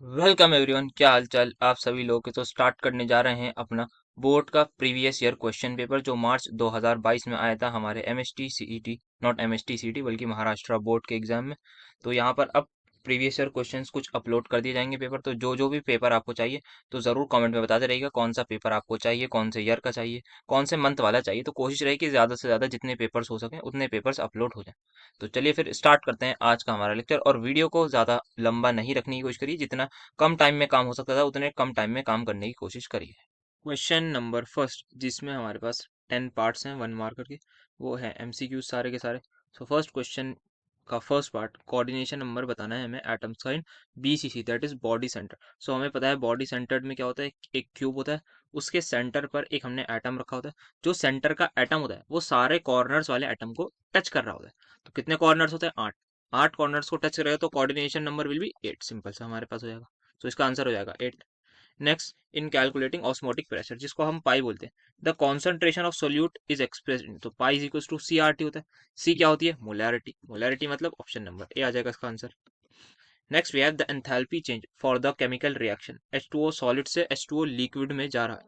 Welcome everyone, क्या हालचाल आप सभी लोग के। तो स्टार्ट करने जा रहे हैं अपना बोर्ड का प्रीवियस ईयर क्वेश्चन पेपर जो मार्च 2022 में आया था हमारे MST CET, not MST CET बल्कि महाराष्ट्र बोर्ड के एग्जाम में। तो यहाँ पर अब प्रीवियस ईयर क्वेश्चंस कुछ अपलोड कर दिए जाएंगे पेपर। तो जो जो भी पेपर आपको चाहिए तो ज़रूर कमेंट में बताते रहिएगा कौन सा पेपर आपको चाहिए, कौन से ईयर का चाहिए, कौन से मंथ वाला चाहिए। तो कोशिश रही कि ज़्यादा से ज़्यादा जितने पेपर्स हो सकें उतने पेपर्स अपलोड हो जाएं। तो चलिए फिर स्टार्ट करते हैं आज का हमारा लेक्चर। और वीडियो को ज़्यादा लंबा नहीं रखने की कोशिश करिए, जितना कम टाइम में काम हो सकता था उतने कम टाइम में काम करने की कोशिश करिए। क्वेश्चन नंबर फर्स्ट, जिसमें हमारे पास 10 पार्ट्स हैं 1 मार्कर के, वो है एमसीक्यू सारे के सारे। सो फर्स्ट क्वेश्चन का फर्स्ट पार्ट, कोऑर्डिनेशन नंबर बताना है हमें एटम्स का in BCC, that is body centre. So हमें पता है बॉडी सेंटर में क्या होता है, एक क्यूब होता है, उसके सेंटर पर एक हमने एटम रखा होता है। जो सेंटर का एटम होता है वो सारे कॉर्नर्स वाले एटम को टच कर रहा होता है। तो कितने कॉर्नर्स होते हैं? 8। 8 कॉर्नर्स को टच करेगा तो coordination number will be 8। Simple सा हमारे पास हो जाएगा। तो इसका आंसर हो जाएगा 8। Next, in calculating osmotic pressure, जिसको हम पाई बोलते हैं, the concentration of solute is expressed in, तो pi is equal to C R T होता है। सी क्या होती है? मोलैरिटी। मोलैरिटी मतलब ऑप्शन नंबर ए आ जाएगा इसका answer. Next we have the enthalpy change for the chemical reaction, H2O solid से H2O लिक्विड में जा रहा है।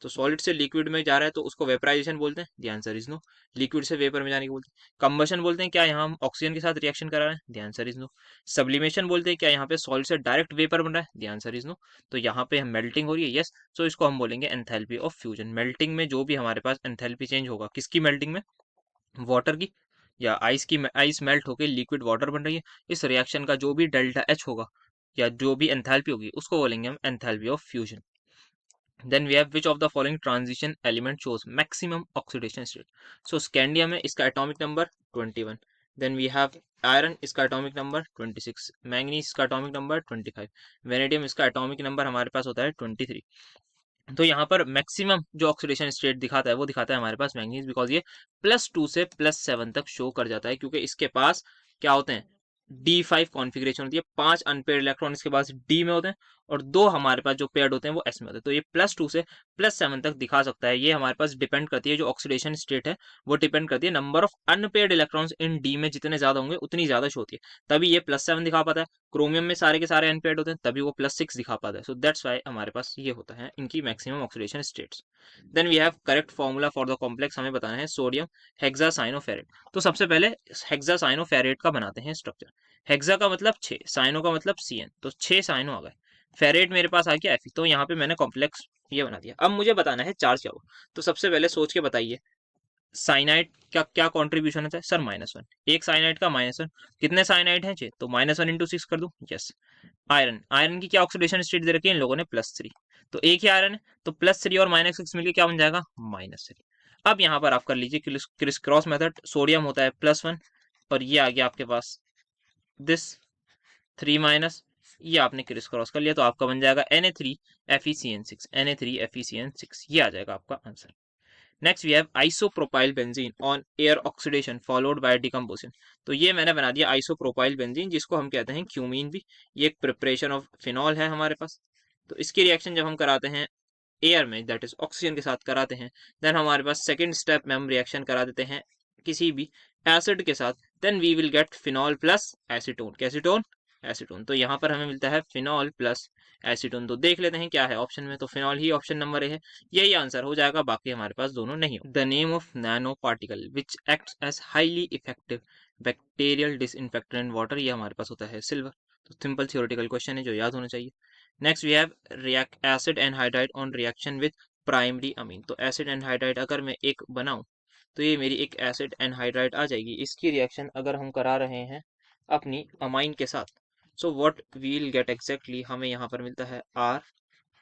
तो सॉलिड से लिक्विड में जा रहा है तो उसको वेपराइजेशन बोलते हैं, the answer is no. Liquid से वेपर में जाने को बोलते हैं। कंबशन बोलते हैं, क्या यहाँ हम ऑक्सीजन के साथ रिएक्शन करा रहे हैं, the answer is no. Sublimation बोलते हैं, क्या यहाँ पे सॉलिड से डायरेक्ट वेपर बन रहा है, द आंसर इज नो। तो यहाँ पे हम मेल्टिंग हो रही है, यस। सो इसको हम बोलेंगे एंथैल्पी ऑफ फ्यूजन। मेल्टिंग में जो भी हमारे पास एंथैल्पी चेंज होगा, किसकी मेल्टिंग में? वाटर की, या आइस की। आइस मेल्ट होकर लिक्विड वाटर बन रही है, इस रिएक्शन का जो भी डेल्टा एच होगा या जो भी एंथैल्पी होगी उसको बोलेंगे हम enthalpy of fusion. Then we have which of the following transition element shows maximum oxidation state. So scandium है, इसका atomic number 21। Then we have iron, इसका एटॉमिक नंबर 26। मैंगनीज, इसका एटॉमिक नंबर 25। वेनेडियम, इसका atomic number हमारे पास होता है 23। तो यहाँ पर मैक्सिमम जो ऑक्सीडेशन स्टेट दिखाता है वो दिखाता है हमारे पास मैंगनीज, बिकॉज ये +2 से +7 तक शो कर जाता है, क्योंकि इसके पास क्या होते हैं, D5 कॉन्फ़िगरेशन होती है। 5 अनपेयर्ड इलेक्ट्रॉन इसके पास D में होते हैं और 2 हमारे पास जो पेयर्ड होते हैं वो S में होते हैं। तो ये +2 से +7 तक दिखा सकता है। ये हमारे पास डिपेंड करती है, जो ऑक्सीडेशन स्टेट है वो डिपेंड करती है number of unpaired electrons in D में, जितने ज्यादा होंगे उतनी ज्यादा शो होती है, तभी ये +7 दिखा पाता है। क्रोमियम में सारे के सारे अनपेयर्ड होते हैं तभी वो +6 दिखा पाता है। सो दैट्स वाई हमारे पास ये होता है इनकी maximum oxidation states. Then we have correct formula for the complex, हमें बताना है सोडियम हेक्सासाइनोफेरेट। तो सबसे पहले हेक्सासाइनोफेरेट का बनाते हैं स्ट्रक्चर। हेक्सा का मतलब 6, साइनो का मतलब Cn, तो 6 साइनो आ गए। फेरेट मेरे पास आ गया Fe, तो यहाँ पे मैंने कॉम्प्लेक्स ये बना दिया। अब मुझे बताना है चार्ज क्या होगा। तो सबसे पहले सोच के बताइए, साइनाइड का क्या कॉन्ट्रीब्यूशन होता है सर? -1। एक साइनाइड का -1, कितने साइनाइड हैं? 6, तो -1 × 6 कर दूं, यस। आयरन, आयरन की क्या ऑक्सीडेशन स्टेट दे रखी है इन लोगों ने? +3। तो एक ही आयरन है तो +3 और -6 मिलकर क्या बन जाएगा? -3। अब यहाँ पर आप कर लीजिए क्रिस क्रॉस मेथड। सोडियम होता है +1 और ये आ गया आपके पास दिस 3 ये आपने क्रिस क्रॉस कर लिया तो आपका बन जाएगा Na3FeCN6। Na3FeCN6 ये आ जाएगा आपका answer. Next we have isopropyl benzene on air oxidation followed by decomposition. तो ये मैंने बना दिया आइसोप्रोपाइल बेंजीन, जिसको हम कहते हैं क्यूमीन भी। ये एक प्रिपरेशन ऑफ फिनॉल है हमारे पास। तो इसकी रिएक्शन जब हम कराते हैं एयर में, दैट इज ऑक्सीजन के साथ कराते हैं, देन हमारे पास सेकेंड स्टेप में हम रिएक्शन करा देते हैं किसी भी एसिड के साथ, then we will get phenol plus acetone. कैसीटोन? एसीटोन। तो यहाँ पर हमें मिलता है फिनॉल प्लस एसीटोन। तो देख लेते हैं क्या है ऑप्शन में, तो फिनॉल ही ऑप्शन नंबर ए है, यही आंसर हो जाएगा, बाकी हमारे पास दोनों नहीं हो। The name of nano particle which act as highly effective bacterial disinfectant in water, ये हमारे पास होता है सिल्वर। तो सिंपल थ्योरेटिकल क्वेश्चन है जो याद होना चाहिए। Next we have react acid anhydride on reaction with primary amine. तो एसिड एनहाइड्राइड अगर मैं एक बनाऊं तो ये मेरी एक एसिड एनहाइड्राइड आ जाएगी। इसकी रिएक्शन अगर हम करा रहे हैं अपनी अमाइन के साथ, so what we'll get exactly, हमें यहाँ पर मिलता है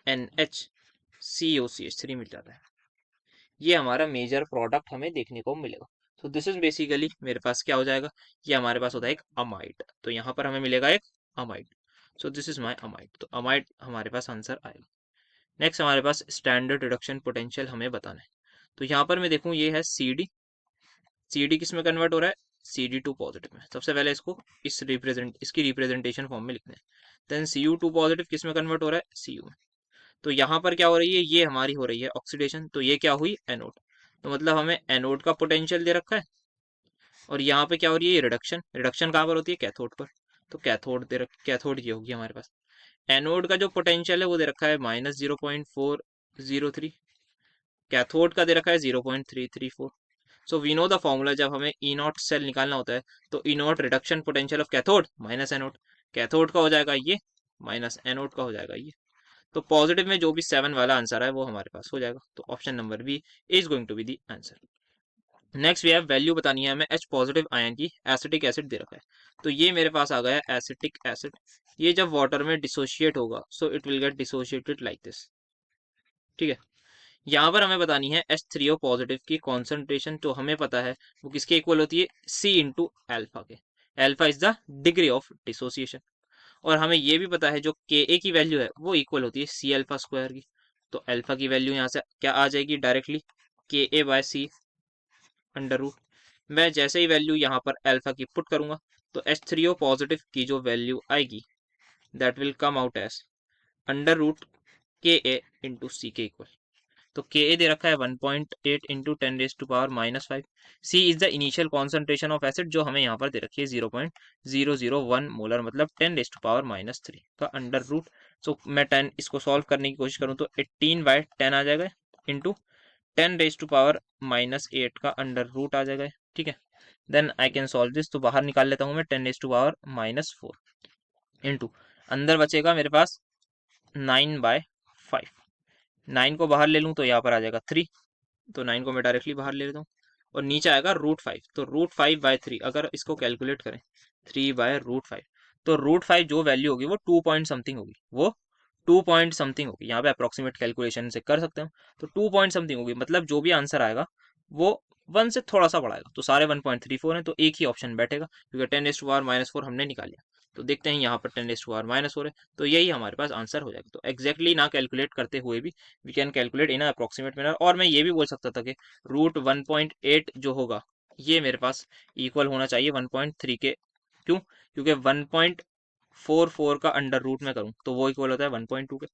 RNHCOCH3 मिल जाता है। ये हमारा मेजर प्रोडक्ट हमें देखने को मिलेगा। सो दिस इज बेसिकली मेरे पास क्या हो जाएगा, ये हमारे पास होता है एक अमाइड। तो यहाँ पर हमें मिलेगा एक amide. So this is my amide. तो अमाइड हमारे पास आंसर आएगा। नेक्स्ट हमारे पास स्टैंडर्ड रिडक्शन पोटेंशियल हमें बताना है। तो यहाँ पर मैं देखूँ ये है CD किस में कन्वर्ट हो रहा है? CD2 पॉजिटिव में। सबसे पहले इसको इसकी रिप्रेजेंटेशन फॉर्म में लिखते हैं। देन Cu2 पॉजिटिव किस में कन्वर्ट हो रहा है? Cu में। तो यहाँ पर क्या हो रही है, ये हमारी हो रही है ऑक्सीडेशन, तो ये क्या हुई? एनोड। तो मतलब हमें एनोड का पोटेंशियल दे रखा है और यहाँ पे क्या हो रही है? रिडक्शन। रिडक्शन कहाँ पर होती है? कैथोड पर। तो कैथोड ये होगी हमारे पास। एनोड का जो पोटेंशियल है वो दे रखा है -0.403, कैथोड का दे रखा है 0.334। So we know the formula, जब हमें ई नॉट सेल निकालना होता है तो E naught reduction potential of cathode minus anode, cathode का हो जाएगा ये माइनस एनोड का हो जाएगा ये। तो पॉजिटिव में जो भी 7 वाला आंसर है वो हमारे पास हो जाएगा, तो option number B is going to be the answer. Next we have value बतानी है हमें एच पॉजिटिव आयन की, एसिटिक एसिड दे रखा है। तो ये मेरे पास आ गया एसिटिक एसिड, ये जब वाटर में डिसोशिएट होगा so it will get dissociated like this, ठीक है। यहाँ पर हमें बतानी है H3O पॉजिटिव की कॉन्सेंट्रेशन, तो हमें पता है वो किसके इक्वल होती है, C इंटू एल्फा के। Alpha is the degree of dissociation, और हमें ये भी पता है जो Ka की वैल्यू है वो इक्वल होती है C अल्फा स्क्वायर की। तो अल्फा की वैल्यू यहाँ से क्या आ जाएगी डायरेक्टली, Ka/C अंडर रूट। मैं जैसे ही वैल्यू यहाँ पर अल्फा की पुट करूंगा तो H3O पॉजिटिव की जो वैल्यू आएगी that will come out as under root Ka into C के इक्वल। तो Ka दे रखा है 1.8 into 10⁻⁻⁵। C is the initial concentration of acid जो हमें यहाँ पर दे रखी है 0.001 मोलर, मतलब 10⁻³ का अंडर रूट। सो मैं 10 इसको सॉल्व करने की कोशिश करूँ तो 18/10 आ जाएगा इंटू 10⁻⁻8 का अंडर रूट आ जाएगा, ठीक है। Then I can solve this, तो बाहर निकाल लेता हूँ मैं 10⁻⁻4 इंटू अंदर बचेगा मेरे पास 9/5। 9 को बाहर ले लूँ तो यहाँ पर आ जाएगा 3, तो 9 को मैं डायरेक्टली बाहर ले लेता हूँ, और नीचे आएगा √5, तो √5/3 अगर इसको कैलकुलेट करें 3/√5, तो √5 जो वैल्यू होगी वो 2 पॉइंट समथिंग होगी, वो 2 पॉइंट समथिंग होगी। यहाँ पे अप्रोक्सीमेट कैलकुलेशन से कर सकते हो, तो 2 पॉइंट समथिंग होगी, मतलब जो भी आंसर आएगा वो 1 से थोड़ा सा बढ़ाएगा, तो सारे 1.34 हैं, तो एक ही ऑप्शन बैठेगा क्योंकि 10⁻⁻4 हमने निकाल लिया। तो देखते हैं यहाँ पर 10⁻⁻4 है, तो यही हमारे पास आंसर हो जाएगा। तो एग्जैक्टली ना कैलकुलेट करते हुए भी we can calculate in approximate manner, और मैं ये भी बोल सकता था कि √1.8 जो होगा ये मेरे पास इक्वल होना चाहिए 1.3 के। क्यों? क्योंकि 1.44 का अंडर रूट में करूँ तो वो इक्वल होता है 1.2 के,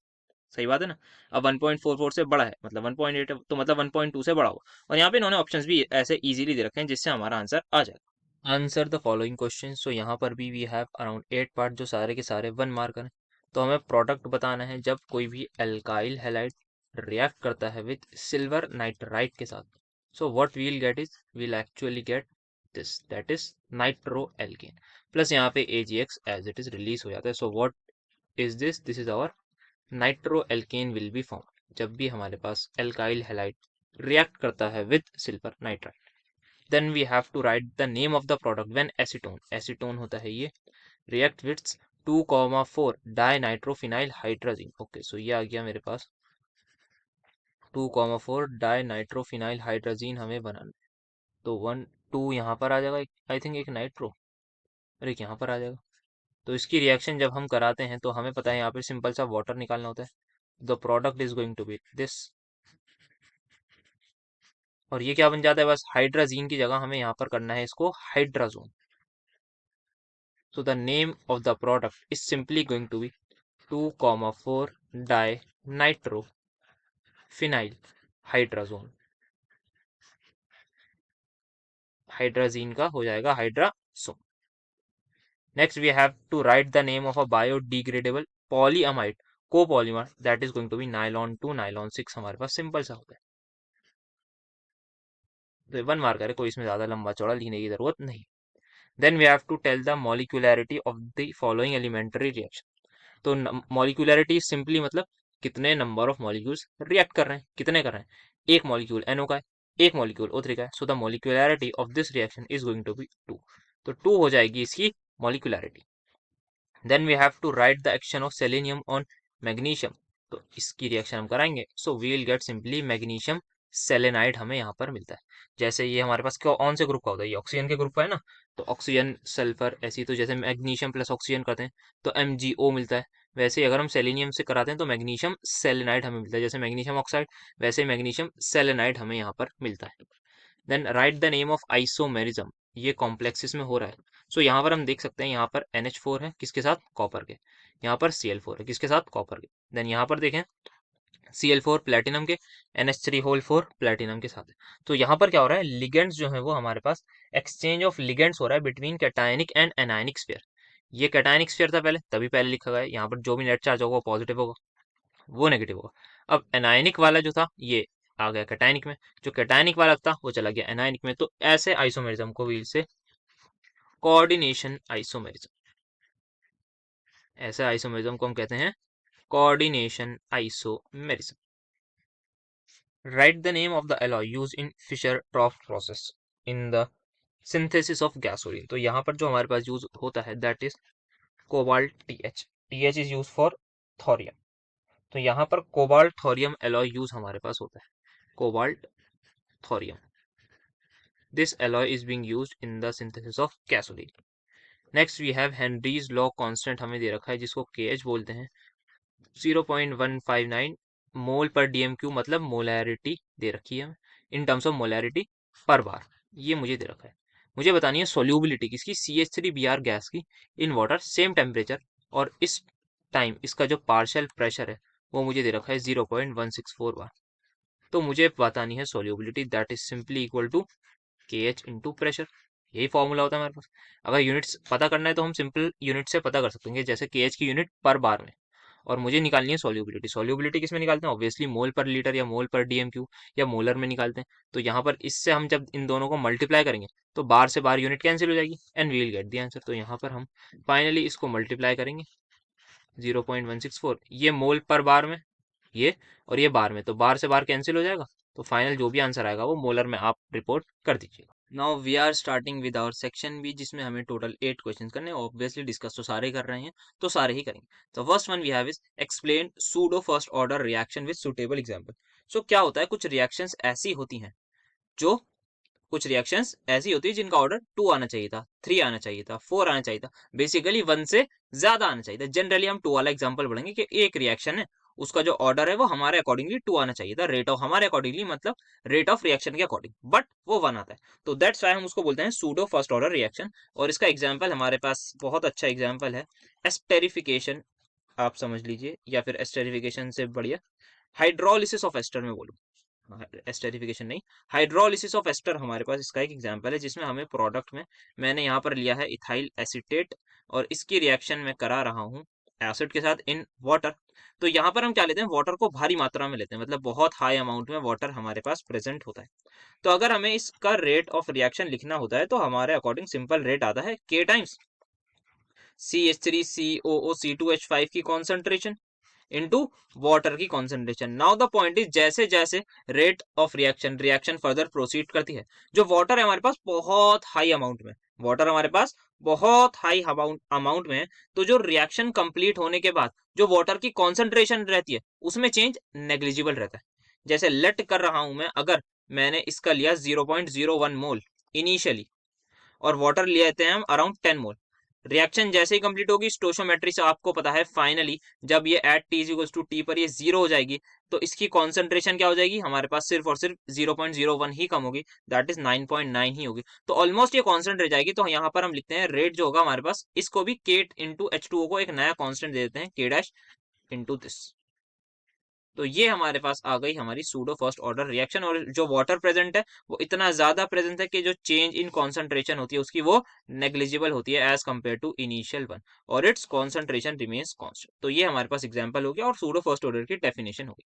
सही बात है ना। अब 1.44 से बड़ा है मतलब 1.8 है, तो मतलब 1.2 से बड़ा होगा, और यहाँ पे इन्होंने ऑप्शंस भी ऐसे इजीली दे रखे हैं जिससे हमारा आंसर आ जाएगा। आंसर द फॉलोइंग क्वेश्चन, सो यहाँ पर भी वी हैव अराउंड 8 पार्ट जो सारे के सारे 1 मार्कर हैं। तो हमें प्रोडक्ट बताना है जब कोई भी एल्काइल हैलाइड रिएक्ट करता है विद सिल्वर नाइट्राइट के साथ, so what we will get is will actually get this, that is nitro alkane, plus यहाँ पे AgX as it is release हो जाता है। So what is this, this is our nitro alkane will be form जब भी हमारे पास alkyl halide react करता है with silver nitrite. Then we have to write the name of the product when acetone, acetone होता है ये, react with 2,4 dinitrophenyl hydrazine. Okay, so ये आ गया मेरे पास 2,4 डाइनाइट्रोफिनाइल हाइड्रोजीन हमें बनाना है। तो 1 2 यहाँ पर आ जाएगा, आई थिंक एक नाइट्रो, और एक यहाँ पर आ जाएगा। तो इसकी रिएक्शन जब हम कराते हैं तो हमें पता है यहाँ पे सिंपल सा वाटर निकालना होता है। The product is going to be this, और ये क्या बन जाता है, बस हाइड्राजीन की जगह हमें यहाँ पर करना है इसको hydrazone. So the name of the product is simply going to be 2,4 dinitrophenyl hydrazone। Hydrazine का हो जाएगा hydrazone. Next we have to write the name of a biodegradable polyamide copolymer that is going to be nylon 2 nylon 6। हमारे पास simple सा होता है, तो 1 marker है, कोई इसमें ज्यादा लंबा चौड़ा लिखने की जरूरत नहीं। Then we have to tell the molecularity of the following elementary reaction. तो मॉलिक्यूलैरिटी सिंपली मतलब कितने नंबर ऑफ मॉलिक्यूल्स रिएक्ट कर रहे हैं, कितने कर रहे हैं। एक मॉलिक्यूल NO का है, एक मॉलिक्यूल O3 का है, so the molecularity of this reaction is going to be 2, तो 2 हो जाएगी इसकी molecularity. Then we have to write the action of selenium on magnesium, तो इसकी रिएक्शन हम कराएंगे, so we will get simply magnesium selenide हमें यहाँ पर मिलता है। जैसे ये हमारे पास कौन से ग्रुप का होता है, ये ऑक्सीजन के ग्रुप का है ना, तो ऑक्सीजन सल्फर ऐसी, तो जैसे मैग्नीशियम प्लस ऑक्सीजन करते हैं तो MgO मिलता है। वैसे ही अगर हम सेलेनियम से कराते हैं तो मैग्नीशियम सेलेनाइड हमें मिलता है, जैसे मैग्नीशियम ऑक्साइड वैसे मैग्नीशियम सेलेनाइड हमें यहाँ पर मिलता है। Then write the name of isomerism, ये कॉम्प्लेक्सिस में हो रहा है। सो यहाँ पर हम देख सकते हैं यहाँ पर NH4 है किसके साथ, कॉपर के, यहाँ पर Cl4 है किसके साथ, कॉपर के। देन यहाँ पर देखें Cl4 प्लेटिनम के, NH3 प्लेटिनम के साथ है। तो यहाँ पर क्या हो रहा है, लिगेंड्स जो है वो हमारे पास एक्सचेंज ऑफ लिगेंड्स हो रहा है between cationic and anionic sphere. ये कैटायनिक स्फीयर था पहले, तभी पहले लिखा गया है। यहाँ पर जो भी नेट चार्ज होगा वो पॉजिटिव होगा, वो नेगेटिव होगा। अब एनायनिक वाला जो था ये आ गया कैटायनिक में, जो कैटायनिक वाला था वो चला गया एनायनिक में। तो ऐसे आइसोमेरिज्म को व्हील से कोऑर्डिनेशन आइसोमेरिज्म, ऐसे आइसोमेरिज्म को हम कहते हैं coordination isomerism. Write the name of the alloy use in Fischer Tropsch process in the synthesis of gasoline. तो यहाँ पर जो हमारे पास यूज होता है that is cobalt TH। TH is use for thorium. तो यहाँ पर कोबाल्ट थोरियम एलॉय यूज हमारे पास होता है, cobalt thorium. This alloy is being used in the synthesis of gasoline. Next we have Henry's law constant हमें दे रखा है जिसको KH बोलते हैं, 0.159 मोल पर DMQ, मतलब मोलैरिटी दे रखी है इन टर्म्स ऑफ मोलैरिटी पर बार। ये मुझे दे रखा है, मुझे बतानी है सोल्यूबिलिटी किसकी, CH3Br गैस की इन वाटर सेम टेम्परेचर, और इस टाइम इसका जो पार्शियल प्रेशर है वो मुझे दे रखा है 0.164 बार। तो मुझे बतानी है solubility, that is simply equal to KH into pressure. यही फॉर्मूला होता है हमारे पास। अगर यूनिट्स पता करना है तो हम सिंपल यूनिट से पता कर सकते हैं, जैसे KH की यूनिट पर बार में, और मुझे निकालनी है सोल्यूबिलिटी। सोल्यूबिलिटी किस में निकालते हैं, ऑब्वियसली मोल पर लीटर या मोल पर DMQ या मोलर में निकालते हैं। तो यहाँ पर इससे हम जब इन दोनों को मल्टीप्लाई करेंगे तो बार से बार यूनिट कैंसिल हो जाएगी and we will get the answer. तो यहाँ पर हम फाइनली इसको मल्टीप्लाई करेंगे 0.164, ये मोल पर बार में ये, और ये बार में, तो बार से बार कैंसिल हो जाएगा। तो फाइनल जो भी आंसर आएगा वो मोलर में आप रिपोर्ट कर दीजिएगा। Now we are starting with our section B, जिसमें हमें टोटल 8 क्वेश्चंस करने हैं। ऑब्वियसली डिस्कस तो सारे कर रहे हैं, तो सारे ही करेंगे। तो first one we have is explain pseudo first order reaction with suitable example. So क्या होता है, कुछ रिएक्शंस ऐसी होती हैं जो कुछ रिएक्शंस ऐसी होती है जिनका ऑर्डर 2 आना चाहिए था, 3 आना चाहिए था, 4 आना चाहिए था, बेसिकली 1 से ज्यादा आना चाहिए था। जनरली हम 2 वाला एग्जांपल पढ़ेंगे कि एक रिएक्शन है, उसका जो ऑर्डर है वो हमारे अकॉर्डिंगली 2 आना चाहिए था, रेट ऑफ हमारे अकॉर्डिंगली मतलब रेट ऑफ रिएक्शन के अकॉर्डिंग, बट वो 1 आता है। तो दैट्स व्हाई हम उसको बोलते हैं सूडो फर्स्ट ऑर्डर रिएक्शन। और इसका एग्जाम्पल हमारे पास बहुत अच्छा एग्जाम्पल है, एस्टेरिफिकेशन आप समझ लीजिए, या फिर एस्टेरिफिकेशन से बढ़िया हाइड्रोलिसिस ऑफ एस्टर में बोलूँ, एस्टेरिफिकेशन नहीं, हाइड्रोलिसिस ऑफ एस्टर हमारे पास इसका एक एग्जांपल है, जिसमें हमें प्रोडक्ट में मैंने यहाँ पर लिया है इथाइल एसीटेट, और इसकी रिएक्शन में करा रहा हूँ एसिड के साथ इन वाटर। तो यहाँ पर हम क्या लेते हैं, वाटर को भारी मात्रा में लेते हैं, मतलब बहुत हाई अमाउंट में वाटर हमारे पास प्रेजेंट होता है। तो अगर हमें इसका रेट ऑफ रिएक्शन लिखना होता है तो हमारे अकॉर्डिंग सिंपल रेट आता है K टाइम्स CH3COO C2H5 की कॉन्सेंट्रेशन इनटू वाटर की concentration. Now the point is, जैसे जैसे rate of reaction further proceed करती है, जो वाटर है हमारे पास बहुत हाई अमाउंट में, वाटर हमारे पास बहुत हाई अमाउंट में है, तो जो रिएक्शन कंप्लीट होने के बाद जो वाटर की कॉन्सेंट्रेशन रहती है उसमें चेंज नेग्लिजिबल रहता है। जैसे लेट कर रहा हूं मैं, अगर मैंने इसका लिया 0.01 मोल इनिशियली, और वाटर लेते हैं हम अराउंड 10 मोल, रिएक्शन जैसे ही कंप्लीट होगी स्टोइकोमेट्री से आपको पता है फाइनली जब ये at T equals to T पर ये 0 हो जाएगी, तो इसकी कॉन्सेंट्रेशन क्या हो जाएगी, हमारे पास सिर्फ और सिर्फ 0.01 ही कम होगी, दैट इज 9.9 ही होगी। तो ऑलमोस्ट ये कांस्टेंट रह जाएगी। तो यहाँ पर हम लिखते हैं रेट जो होगा हमारे पास, इसको भी K इंटू H2O को एक नया कांस्टेंट दे देते हैं K डैश इंटू दिस। तो ये हमारे पास आ गई हमारी सूडो फर्स्ट ऑर्डर रिएक्शन, और जो वाटर प्रेजेंट है वो इतना ज्यादा प्रेजेंट है कि जो चेंज इन कॉन्सेंट्रेशन होती है उसकी वो नेग्लिजिबल होती है as compare to initial one, और इट्स कॉन्सेंट्रेशन रिमेन्स कांस्टेंट। तो ये हमारे पास एग्जांपल हो गया और सूडो फर्स्ट ऑर्डर की डेफिनेशन हो गई।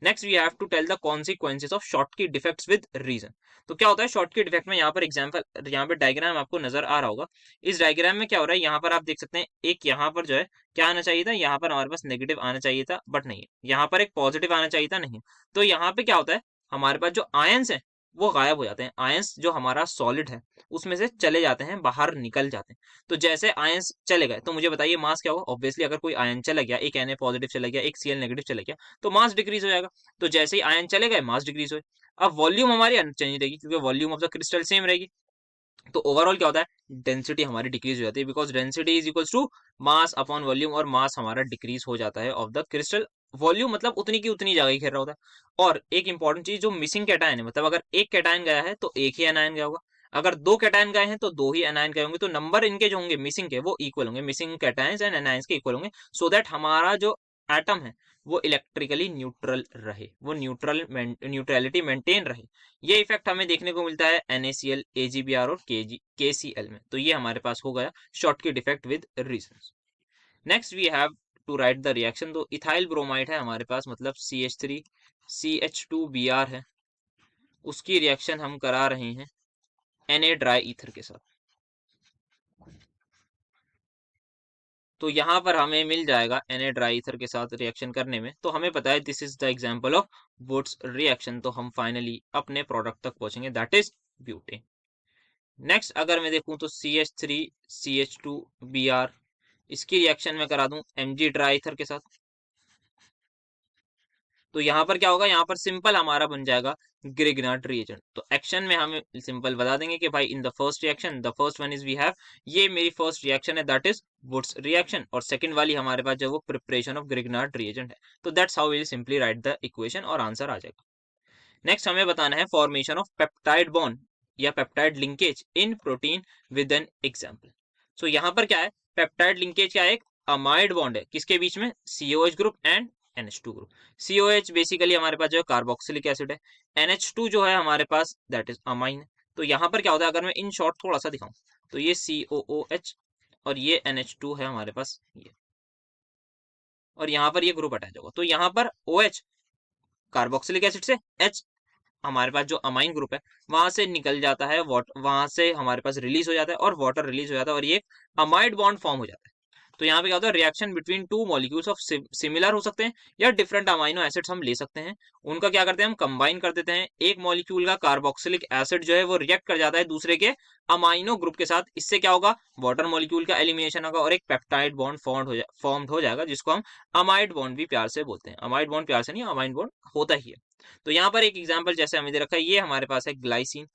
Next we have to tell the consequences of Schottky defects with reason. तो क्या होता है शॉर्टकी डिफेक्ट में, यहाँ पर एग्जांपल, यहाँ पे डायग्राम आपको नजर आ रहा होगा। इस डायग्राम में क्या हो रहा है, यहाँ पर आप देख सकते हैं एक यहाँ पर जो है क्या आना चाहिए था, यहाँ पर हमारे पास नेगेटिव आना चाहिए था बट नहीं है, यहाँ पर एक पॉजिटिव आना चाहिए था नहीं। तो यहाँ पे क्या होता है, हमारे पास जो आयंस है वो गायब हो जाते हैं, आयंस जो हमारा सॉलिड है उसमें से चले जाते हैं, बाहर निकल जाते हैं। तो जैसे आयंस चले गए तो मुझे बताइए मास क्या होगा, ऑब्वियसली अगर कोई आयन चला गया, एक Na पॉजिटिव चला गया, एक Cl नेगेटिव चला गया, तो मास डिक्रीज हो जाएगा। तो जैसे ही आयन चले गए मास डिक्रीज हुए। अब वॉल्यूम हमारी अनचेंज रहेगी क्योंकि volume of the crystal same रहेगी। तो ओवरऑल क्या होता है, डेंसिटी हमारी डिक्रीज हो जाती है, because density is equals to mass upon volume, और मास हमारा डिक्रीज हो जाता है ऑफ द क्रिस्टल। वॉल्यूम मतलब उतनी की उतनी जगह ही घेर रहा होता है। और एक इंपॉर्टेंट चीज, जो मिसिंग कैटायन है, मतलब अगर एक कैटायन गया है तो एक ही एनायन गया होगा, अगर दो कैटायन गए हैं तो दो ही एनायन गए होंगे, तो नंबर इनके जो होंगे मिसिंग के वो इक्वल होंगे, मिसिंग कैटायंस एंड एनायंस के इक्वल होंगे, सो दैट हमारा जो एटम है वो इलेक्ट्रिकली न्यूट्रल रहे, वो न्यूट्रलिटी मेंटेन रहे। ये इफेक्ट हमें देखने को मिलता है NaCl, AgBr और KCl में। तो ये हमारे पास हो गया Schottky defect with reasons. Next we have to write the reaction. तो इथाइल ब्रोमाइड है हमारे पास, मतलब CH3 CH2Br है, उसकी रिएक्शन हम करा रहे हैं Na ड्राई ईथर के साथ। तो यहाँ पर हमें मिल जाएगा Na ड्राई ईथर के साथ रिएक्शन करने में। तो हमें पता है this is the example of Wurtz reaction. तो हम फाइनली अपने प्रोडक्ट तक पहुंचेंगे, दैट इज ब्यूटेन। नेक्स्ट अगर मैं देखूं तो CH3 CH2Br, इसकी रिएक्शन मैं करा दूं Mg ड्राई ईथर के साथ। तो यहाँ पर क्या होगा, यहाँ पर सिंपल हमारा बन जाएगा ग्रिग्नार्ड रिएजेंट। तो एक्शन में हम सिंपल बता देंगे कि भाई in the first reaction, the first one is we have, ये मेरी फर्स्ट रिएक्शन है दैट इज वुड्स रिएक्शन, और सेकंड वाली हमारे पास जो वो प्रिपरेशन ऑफ ग्रिग्नार्ड रिएजेंट है। तो that's how we simply write the equation और आंसर आ जाएगा। नेक्स्ट हमें बताना है फॉर्मेशन ऑफ पेप्टाइड बॉन्ड या peptide linkage in protein with an example. So यहाँ पर क्या है, पेप्टाइड लिंकेज क्या है, एक अमाइड बॉन्ड है किसके बीच में, COH group and NH2 group. COH basically हमारे पास जो है कार्बोक्सिलिक एसिड है, NH2 जो है हमारे पास दैट इज अमाइन है। तो यहाँ पर क्या होता है, अगर मैं इन शॉर्ट थोड़ा सा दिखाऊं तो ये COOH और ये NH2 है हमारे पास ये, और यहाँ पर ये ग्रुप अटैच होगा। तो यहाँ पर OH कार्बोक्सिलिक एसिड से, H हमारे पास जो अमाइन ग्रुप है वहां से निकल जाता है, वहां से हमारे पास रिलीज हो जाता है और वाटर रिलीज हो जाता है और ये एक अमाइड बॉन्ड फॉर्म हो जाता है। तो यहाँ पे क्या होता है, reaction between two molecules of similar हो सकते हैं या डिफरेंट अमाइनो एसिड्स हम ले सकते हैं। उनका क्या करते हैं, हम कंबाइन कर देते हैं। एक मॉलिक्यूल का कार्बोक्सिलिक एसिड जो है वो रिएक्ट कर जाता है दूसरे के अमाइनो ग्रुप के साथ। इससे क्या होगा, वाटर मॉलिक्यूल का एलिमिनेशन होगा और एक पेप्टाइड बॉन्ड फॉर्म हो जाएगा, जिसको हम अमाइड बॉन्ड भी प्यार से बोलते हैं। अमाइड बॉन्ड प्यार से नहीं, अमाइड बॉन्ड होता ही है। तो यहाँ पर एक एग्जाम्पल जैसे हमें दे रखा है, ये हमारे पास है ग्लाइसिन।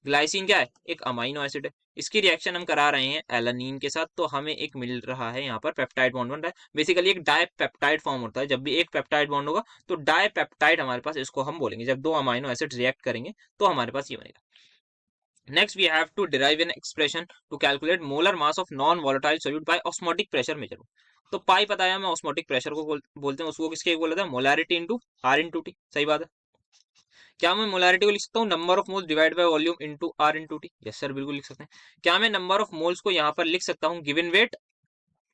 ग्लाइसिन क्या है, एक अमाइनो एसिड है। इसकी रिएक्शन हम करा रहे हैं एलानीन के साथ, तो हमें एक मिल रहा है यहाँ पर पेप्टाइड बॉन्ड बन रहा है। बेसिकली एक डाई पेप्टाइड फॉर्म होता है, जब भी एक पेप्टाइड बॉन्ड होगा तो डाई पेप्टाइड हमारे पास, इसको हम बोलेंगे जब दो अमाइनो एसिड रिएक्ट करेंगे तो हमारे पास ये बनेगा। Next we have to derive an expression to calculate molar mass of non volatile solute by osmotic pressure measurement. तो पाई पता है हमें ऑस्मोटिक प्रेशर को बोलते हैं, उसको किसके बोला था, molarity into R into T. सही बात है। क्या मैं मोलारिटी को लिख सकता हूँ number of moles divide by volume into R into T? Yes sir, बिल्कुल लिख सकते हैं। क्या मैं नंबर ऑफ मोल्स को यहाँ पर लिख सकता हूँ गिवन वेट,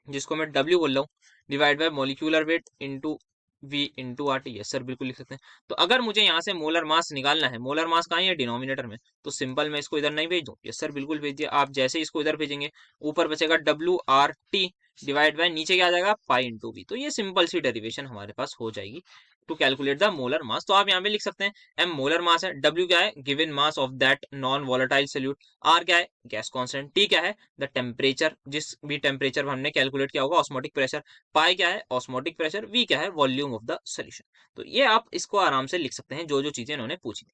जिसको मैं W बोल रहा हूँ, divide by molecular weight into V into RT? Yes sir, बिल्कुल लिख सकते हैं। तो अगर मुझे यहाँ से मोलर मास निकालना है, मोलर मास कहाँ है, डिनोमिनेटर में, तो सिंपल मैं इसको इधर नहीं भेज दूँ? यस सर, बिल्कुल भेज दिया। आप जैसे इसको इधर भेजेंगे ऊपर बचेगा WRT डिवाइड बाय नीचे क्या आ जाएगा, पाई इंटू V। तो ये सिंपल सी डेरिवेशन हमारे पास हो जाएगी to calculate the molar mass. तो आप यहाँ पे लिख सकते हैं M मोलर मास है, W क्या है, given mass of that non volatile solute, R क्या है, गैस कांस्टेंट, T क्या है, द टेम्परेचर, जिस भी टेम्परेचर हमने कैलकुलेट किया होगा ऑस्मोटिक प्रेशर, पाई क्या है, ऑस्मोटिक प्रेशर, V क्या है, वॉल्यूम ऑफ द सॉल्यूशन। तो ये आप इसको आराम से लिख सकते हैं, जो जो चीजें इन्होंने पूछी थी।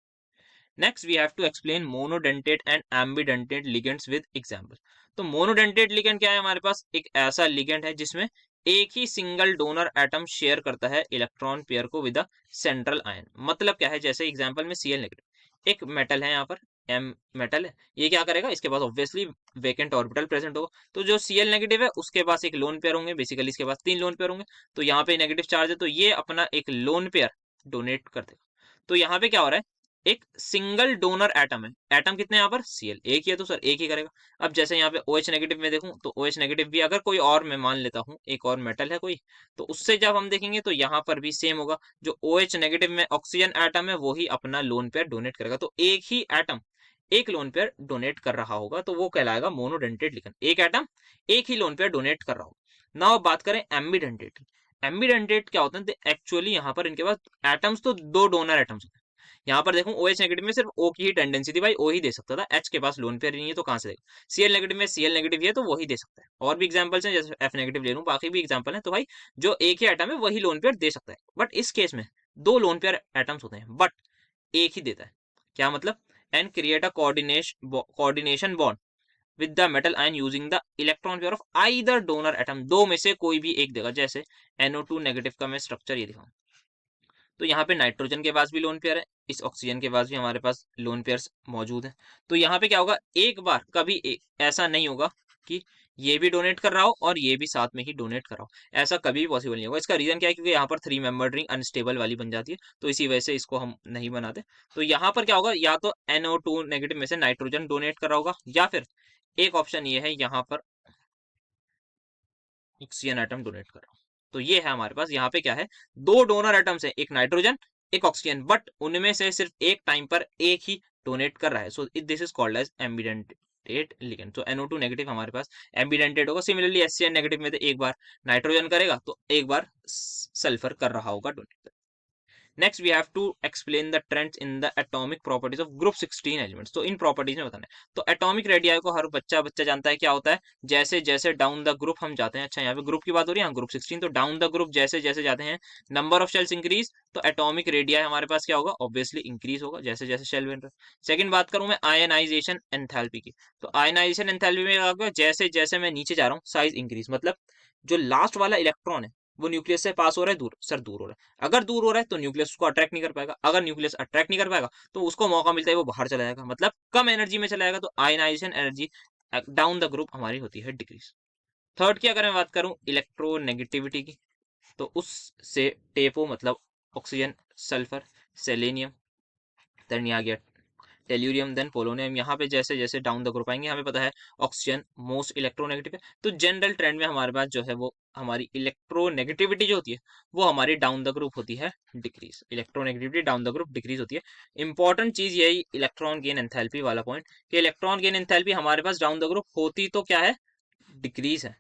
Next we have to explain monodentate and ambidentate ligands with example. तो मोनोडेंटेट लिगेंड क्या है, हमारे पास एक ऐसा लिगेंड है जिसमें एक ही सिंगल डोनर एटम शेयर करता है इलेक्ट्रॉन पेयर को विद अ सेंट्रल आयन। मतलब क्या है, जैसे एग्जांपल में Cl नेगेटिव, एक मेटल है यहाँ पर, M मेटल है, ये क्या करेगा, इसके पास ऑब्वियसली वेकेंट ऑर्बिटल प्रेजेंट होगा। तो जो Cl नेगेटिव है उसके पास एक लोन पेयर होंगे, बेसिकली इसके पास 3 लोन पेयर होंगे। तो यहाँ पे नेगेटिव चार्ज है तो ये अपना एक लोन पेयर डोनेट कर देगा। तो यहाँ पे क्या हो रहा है, एक सिंगल डोनर एटम है। एटम कितने यहाँ पर, Cl एक ही है, तो सर एक ही करेगा। अब जैसे यहाँ पे OH नेगेटिव में देखूं तो OH नेगेटिव भी अगर कोई और मैं मान लेता हूँ, एक और मेटल है कोई, तो उससे जब हम देखेंगे तो यहाँ पर भी सेम होगा। जो OH नेगेटिव में ऑक्सीजन एटम है वही अपना लोन पेयर डोनेट करेगा। तो एक ही एटम एक लोन पेयर डोनेट कर रहा होगा, तो वो कहलाएगा मोनोडेंटेट लिगेंड। एक एटम एक ही लोन पेयर डोनेट कर रहा होगा। नाउ बात करें एम्बीडेंटेट। एम्बीडेंटेट क्या होता है, एक्चुअली यहाँ पर इनके पास एटम्स तो दो डोनर एटम्स होते हैं। यहाँ पर देखो OH नेगेटिव में सिर्फ O की ही टेंडेंसी थी, भाई O ही दे सकता था, H के पास लोन पेयर नहीं है तो कहां से देगा। Cl नेगेटिव में Cl नेगेटिव है तो वही दे सकता है। और भी एग्जांपल्स हैं, जैसे F नेगेटिव ले लूं, बाकी भी एग्जांपल हैं। तो भाई जो एक ही एटम है वही लोन पेयर दे सकता है, बट इस केस में दो लोन पेयर एटम्स होते हैं बट एक ही देता है। क्या मतलब, and create a coordination bond with the metal ion using the electron pair of either donor atom. दो में से कोई भी एक देगा। जैसे NO2 नेगेटिव का मैं स्ट्रक्चर ये दिखाऊं, तो यहाँ पे नाइट्रोजन के पास भी लोन पेयर है, इस ऑक्सीजन के पास भी हमारे पास लोन पेयर्स मौजूद है। तो यहाँ पे क्या होगा, एक बार कभी ऐसा नहीं होगा कि ये भी डोनेट कर रहा हो और ये भी साथ में ही डोनेट कर रहा हो, ऐसा कभी भी पॉसिबल नहीं होगा। इसका रीजन क्या है, क्योंकि यहाँ पर 3 मेंबर्ड रिंग अनस्टेबल वाली बन जाती है, तो इसी वजह से इसको हम नहीं बनाते। तो यहाँ पर क्या होगा, या तो NO2 नेगेटिव में से नाइट्रोजन डोनेट कर रहा होगा, या फिर एक ऑप्शन ये है यहाँ पर ऑक्सीजन एटम डोनेट कर रहा हूँ। तो ये है हमारे पास, यहाँ पे क्या है, दो डोनर एटम्स है, एक नाइट्रोजन एक ऑक्सीजन, बट उनमें से सिर्फ एक टाइम पर एक ही डोनेट कर रहा है। So this is called as ambidentate ligand. तो NO2 नेगेटिव हमारे पास एम्बिडेंटेड होगा। सिमिलरली HCN नेगेटिव में तो एक बार नाइट्रोजन करेगा तो एक बार सल्फर कर रहा होगा donate. Next we have to explain the trends in the atomic properties of group 16 elements. तो इन प्रॉपर्टीज में बताना है। तो एटॉमिक रेडियाई को हर बच्चा बच्चा जानता है क्या होता है, जैसे जैसे डाउन द ग्रुप हम जाते हैं। अच्छा यहाँ पे ग्रुप की बात हो रही है, ग्रुप 16, तो डाउन द ग्रुप जैसे जैसे जाते हैं, नंबर ऑफ शेल्स इंक्रीज, तो एटॉमिक रेडियाई हमारे पास क्या होगा, ऑब्वियसली इंक्रीज होगा जैसे जैसे शेल बन रहा है। सेकंड बात करूं मैं आयनाइजेशन एंथैल्पी की, तो आयनाइजेशन एंथैल्पी में क्या होगा, जैसे जैसे मैं नीचे जा रहा हूँ साइज इंक्रीज, मतलब जो लास्ट वाला इलेक्ट्रॉन है वो न्यूक्लियस से पास हो रहा है, दूर सर दूर हो रहा है। अगर दूर हो रहा है तो न्यूक्लियस उसको अट्रैक्ट नहीं कर पाएगा, अगर न्यूक्लियस अट्रैक्ट नहीं कर पाएगा तो उसको मौका मिलता है वो बाहर चला जाएगा, मतलब कम एनर्जी में चला जाएगा। तो ionization energy down the group हमारी होती है डिक्रीज। थर्ड की अगर मैं बात करूं इलेक्ट्रोनेगेटिविटी की, तो उससे टेपो मतलब ऑक्सीजन, सल्फर, सेलेनियम, देन आ गया टेल्यूरियम, देन पोलोनियम। यहाँ पे जैसे जैसे डाउन द ग्रुप आएंगे, हमें पता है ऑक्सीजन मोस्ट इलेक्ट्रोनेगेटिव है, तो जनरल ट्रेंड में हमारे पास जो है वो हमारी इलेक्ट्रोनेगेटिविटी जो होती है वो हमारी डाउन द ग्रुप होती है decrease. Electronegativity down the group decrease होती है। इंपॉर्टेंट चीज यही इलेक्ट्रॉन गेन एंथैल्पी वाला पॉइंट, कि इलेक्ट्रॉन गेन एंथैल्पी हमारे पास डाउन द ग्रुप होती तो क्या है, डिक्रीज है।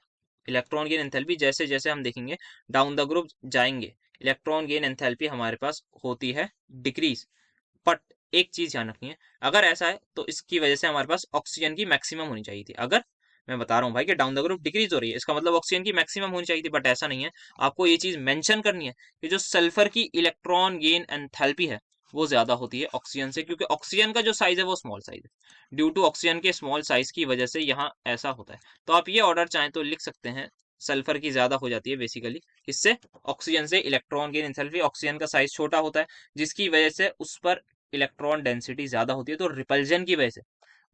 इलेक्ट्रॉन गेन एंथैल्पी जैसे जैसे हम देखेंगे डाउन द ग्रुप जाएंगे, इलेक्ट्रॉन गेन एंथैल्पी हमारे पास होती है डिक्रीज। बट एक चीज ध्यान रखनी है, अगर ऐसा है तो इसकी वजह से हमारे पास ऑक्सीजन की मैक्सिमम होनी चाहिए थी। अगर मैं बता रहा हूँ भाई कि डाउन द ग्रुप डिक्रीज हो रही है, इसका मतलब ऑक्सीजन की मैक्सिमम होनी चाहिए थी, बट ऐसा नहीं है। आपको ये चीज मेंशन करनी है कि जो सल्फर की इलेक्ट्रॉन गेन एंथैल्पी है वो ज्यादा होती है ऑक्सीजन से, क्योंकि ऑक्सीजन का जो साइज है वो स्मॉल साइज है। ड्यू टू ऑक्सीजन के स्मॉल साइज की वजह से यहाँ ऐसा होता है। तो आप ये ऑर्डर चाहें तो लिख सकते हैं, सल्फर की ज्यादा हो जाती है बेसिकली, इससे ऑक्सीजन से इलेक्ट्रॉन गेन एंथैल्पी, ऑक्सीजन का साइज छोटा होता है जिसकी वजह से उस पर इलेक्ट्रॉन डेंसिटी ज्यादा होती है, तो रिपल्जन की वजह से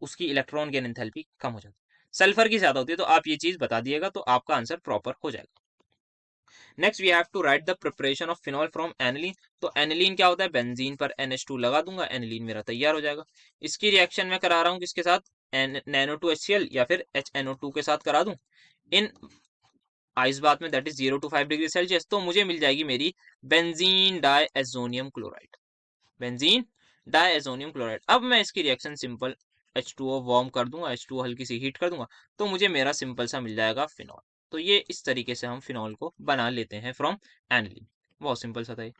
उसकी इलेक्ट्रॉन गेन एंथैल्पी कम हो जाती है। सल्फर की ज्यादा होती है, तो आप ये चीज बता दिएगा तो आपका आंसर प्रॉपर हो जाएगा। Next we have to write the preparation of phenol from aniline. तो एनिलीन क्या होता है, बेंजीन पर NH2 लगा दूंगा, एनिलीन मेरा तैयार हो जाएगा। इसकी रिएक्शन मैं करा रहा हूँ किसके साथ, NaNO2HCl या फिर HNO2 के साथ करा दूं इन आइस बात में, that is 0 to 5 degree Celsius. तो मुझे मिल जाएगी मेरी benzene diazonium chloride, benzene diazonium chloride. अब मैं इसकी रिएक्शन सिंपल H2O वार्म कर दूंगा, H2O हल्की सी हीट कर दूंगा, तो मुझे मेरा सिंपल सा मिल जाएगा फिनॉल। तो ये इस तरीके से हम फिनॉल को बना लेते हैं फ्रॉम एनिलीन। बहुत सिंपल सा था ये।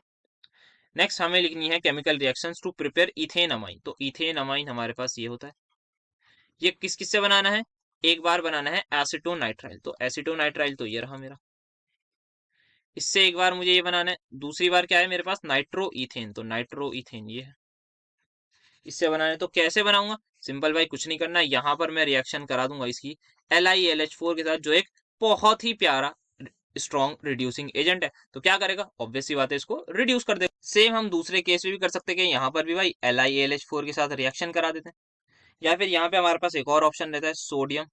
नेक्स्ट हमें लिखनी है chemical reactions to prepare ethane amine. तो इथेन अमाइन हमारे पास ये होता है, ये किस किस से बनाना है, एक बार बनाना है एसीटोनाइट्राइल, तो एसीटोनाइट्राइल तो ये रहा मेरा, इससे एक बार मुझे ये बनाना है, दूसरी बार क्या है मेरे पास नाइट्रो इथेन, तो नाइट्रो इथेन ये है, इससे बनाने। तो कैसे बनाऊंगा, सिंपल भाई कुछ नहीं करना, यहाँ पर मैं रिएक्शन करा दूंगा इसकी LiAlH4 के साथ, जो एक बहुत ही प्यारा स्ट्रॉन्ग रिड्यूसिंग एजेंट है। तो क्या करेगा, ऑब्वियस सी बात है, इसको रिड्यूस कर देगा। सेम हम दूसरे केस में भी कर सकते हैं कि यहाँ पर भी भाई LiAlH4 के साथ रिएक्शन करा देते हैं, या फिर यहाँ पे हमारे पास एक और ऑप्शन रहता है सोडियम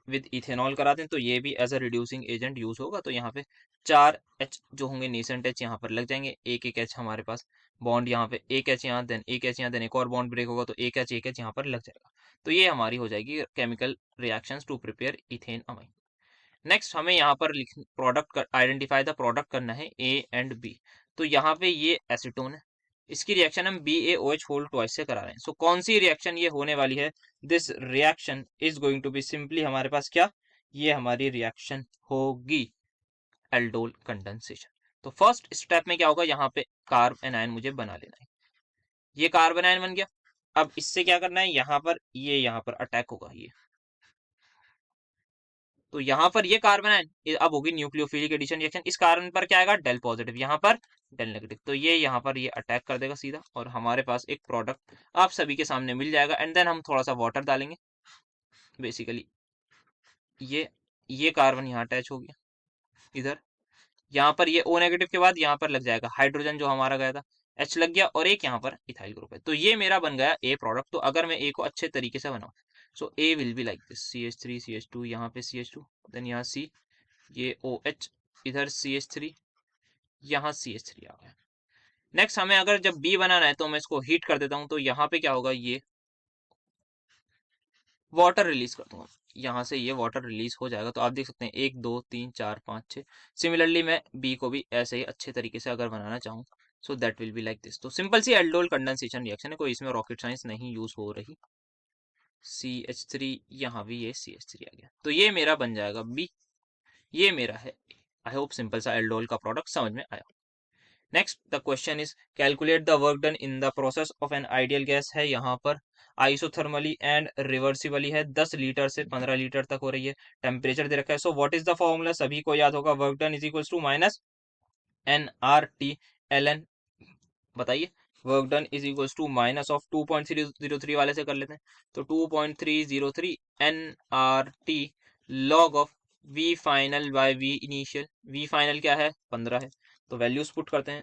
विद इथेनॉल करा दें, तो ये भी as a reducing agent use होगा। तो यहाँ पे 4 H जो होंगे नेसेंट H यहाँ पर लग जाएंगे, एक एक H हमारे पास बॉन्ड, यहाँ पे एक H यहाँ, देन एक H यहाँ, देन एक और बॉन्ड ब्रेक होगा, तो एक H यहाँ पर लग जाएगा। तो ये हमारी हो जाएगी chemical reactions to prepare ethane amine. Next हमें यहाँ पर प्रोडक्ट आइडेंटिफाई द प्रोडक्ट करना है A एंड B। तो यहाँ पे ये एसीटोन है, इसकी रिएक्शन हम BaOH होल ट्वाइस से करा रहे हैं। सो कौन सी रिएक्शन ये होने वाली है, this reaction is going to be simply हमारे पास क्या, ये हमारी रिएक्शन होगी एल्डोल कंडेंसेशन। तो फर्स्ट स्टेप में क्या होगा, यहाँ पे कार्ब एनायन मुझे बना लेना है, ये कार्बन आयन बन गया। अब इससे क्या करना है, यहाँ पर ये यहाँ पर अटैक होगा ये, तो यहाँ पर ये कार्बन आयन अब होगी न्यूक्लियोफिलिक एडिशन रिएक्शन, इस कार्बन पर क्या आएगा डेल पॉजिटिव, यहाँ पर डेल नेगेटिव, तो ये यहाँ पर ये अटैक कर देगा सीधा, और हमारे पास एक प्रोडक्ट आप सभी के सामने मिल जाएगा। एंड देन हम थोड़ा सा वाटर डालेंगे, बेसिकली ये कार्बन यहाँ अटैच हो गया इधर, यहाँ पर ये O नेगेटिव के बाद यहाँ पर लग जाएगा हाइड्रोजन जो हमारा गया था, H लग गया, और एक यहाँ पर इथाइल ग्रुप है। तो ये मेरा बन गया ए प्रोडक्ट। तो अगर मैं ए को अच्छे तरीके से बनाऊं, so A will be like this, CH3 CH2, यहाँ पे CH2, देन यहाँ C, ये OH, इधर CH3, यहाँ CH3 आ गया। नेक्स्ट हमें अगर जब B बनाना है तो मैं इसको हीट कर देता हूँ, तो यहाँ पे क्या होगा, ये वाटर रिलीज कर दूंगा, यहाँ से ये वाटर रिलीज हो जाएगा। तो आप देख सकते हैं 1 2 3 4 5 6। सिमिलरली मैं बी को भी ऐसे ही अच्छे तरीके से अगर बनाना चाहूँ, so that will be like this. तो सिंपल सी एल्डोल कंडेंसेशन रिएक्शन है, कोई इसमें रॉकेट साइंस नहीं यूज हो रही। CH3, यहाँ भी ये CH3 आ गया, तो ये मेरा बन जाएगा बी, ये मेरा है। आई होप सिंपल सा एल्डोल का प्रोडक्ट समझ में आया। Next the question is calculate the work done in the process of an ideal gas है, यहाँ पर आइसोथर्मली एंड रिवर्सिबली है, 10 लीटर से 15 लीटर तक हो रही है, टेम्परेचर दे रखा है। So what is the formula, सभी को याद होगा, work done is equals to minus NRT LN। बताइए, work done is equals to minus of 2.303 वाले से कर लेते हैं, तो 2.303 NRT log of V final by V initial. V final क्या है, 15 है, तो वैल्यूज पुट करते हैं,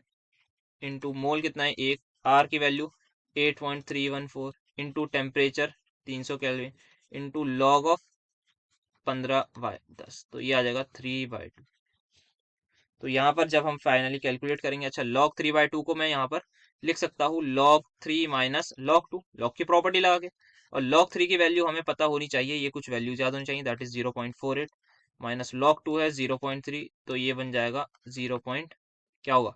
इंटू मोल कितना है 1, आर की value 8.314, into temperature 300 kelvin, into log of 15/10, तो ये आ जाएगा 3/2। तो यहाँ पर जब हम फाइनली कैलकुलेट करेंगे, अच्छा log 3/2 को मैं यहाँ पर लिख सकता हूँ log 3 माइनस log 2, log की प्रॉपर्टी लगा के, और log 3 की वैल्यू हमें पता होनी चाहिए, ये कुछ वैल्यू याद होनी चाहिए, दैट इज 0.48 माइनस log 2 है 0.3, तो ये बन जाएगा 0. क्या होगा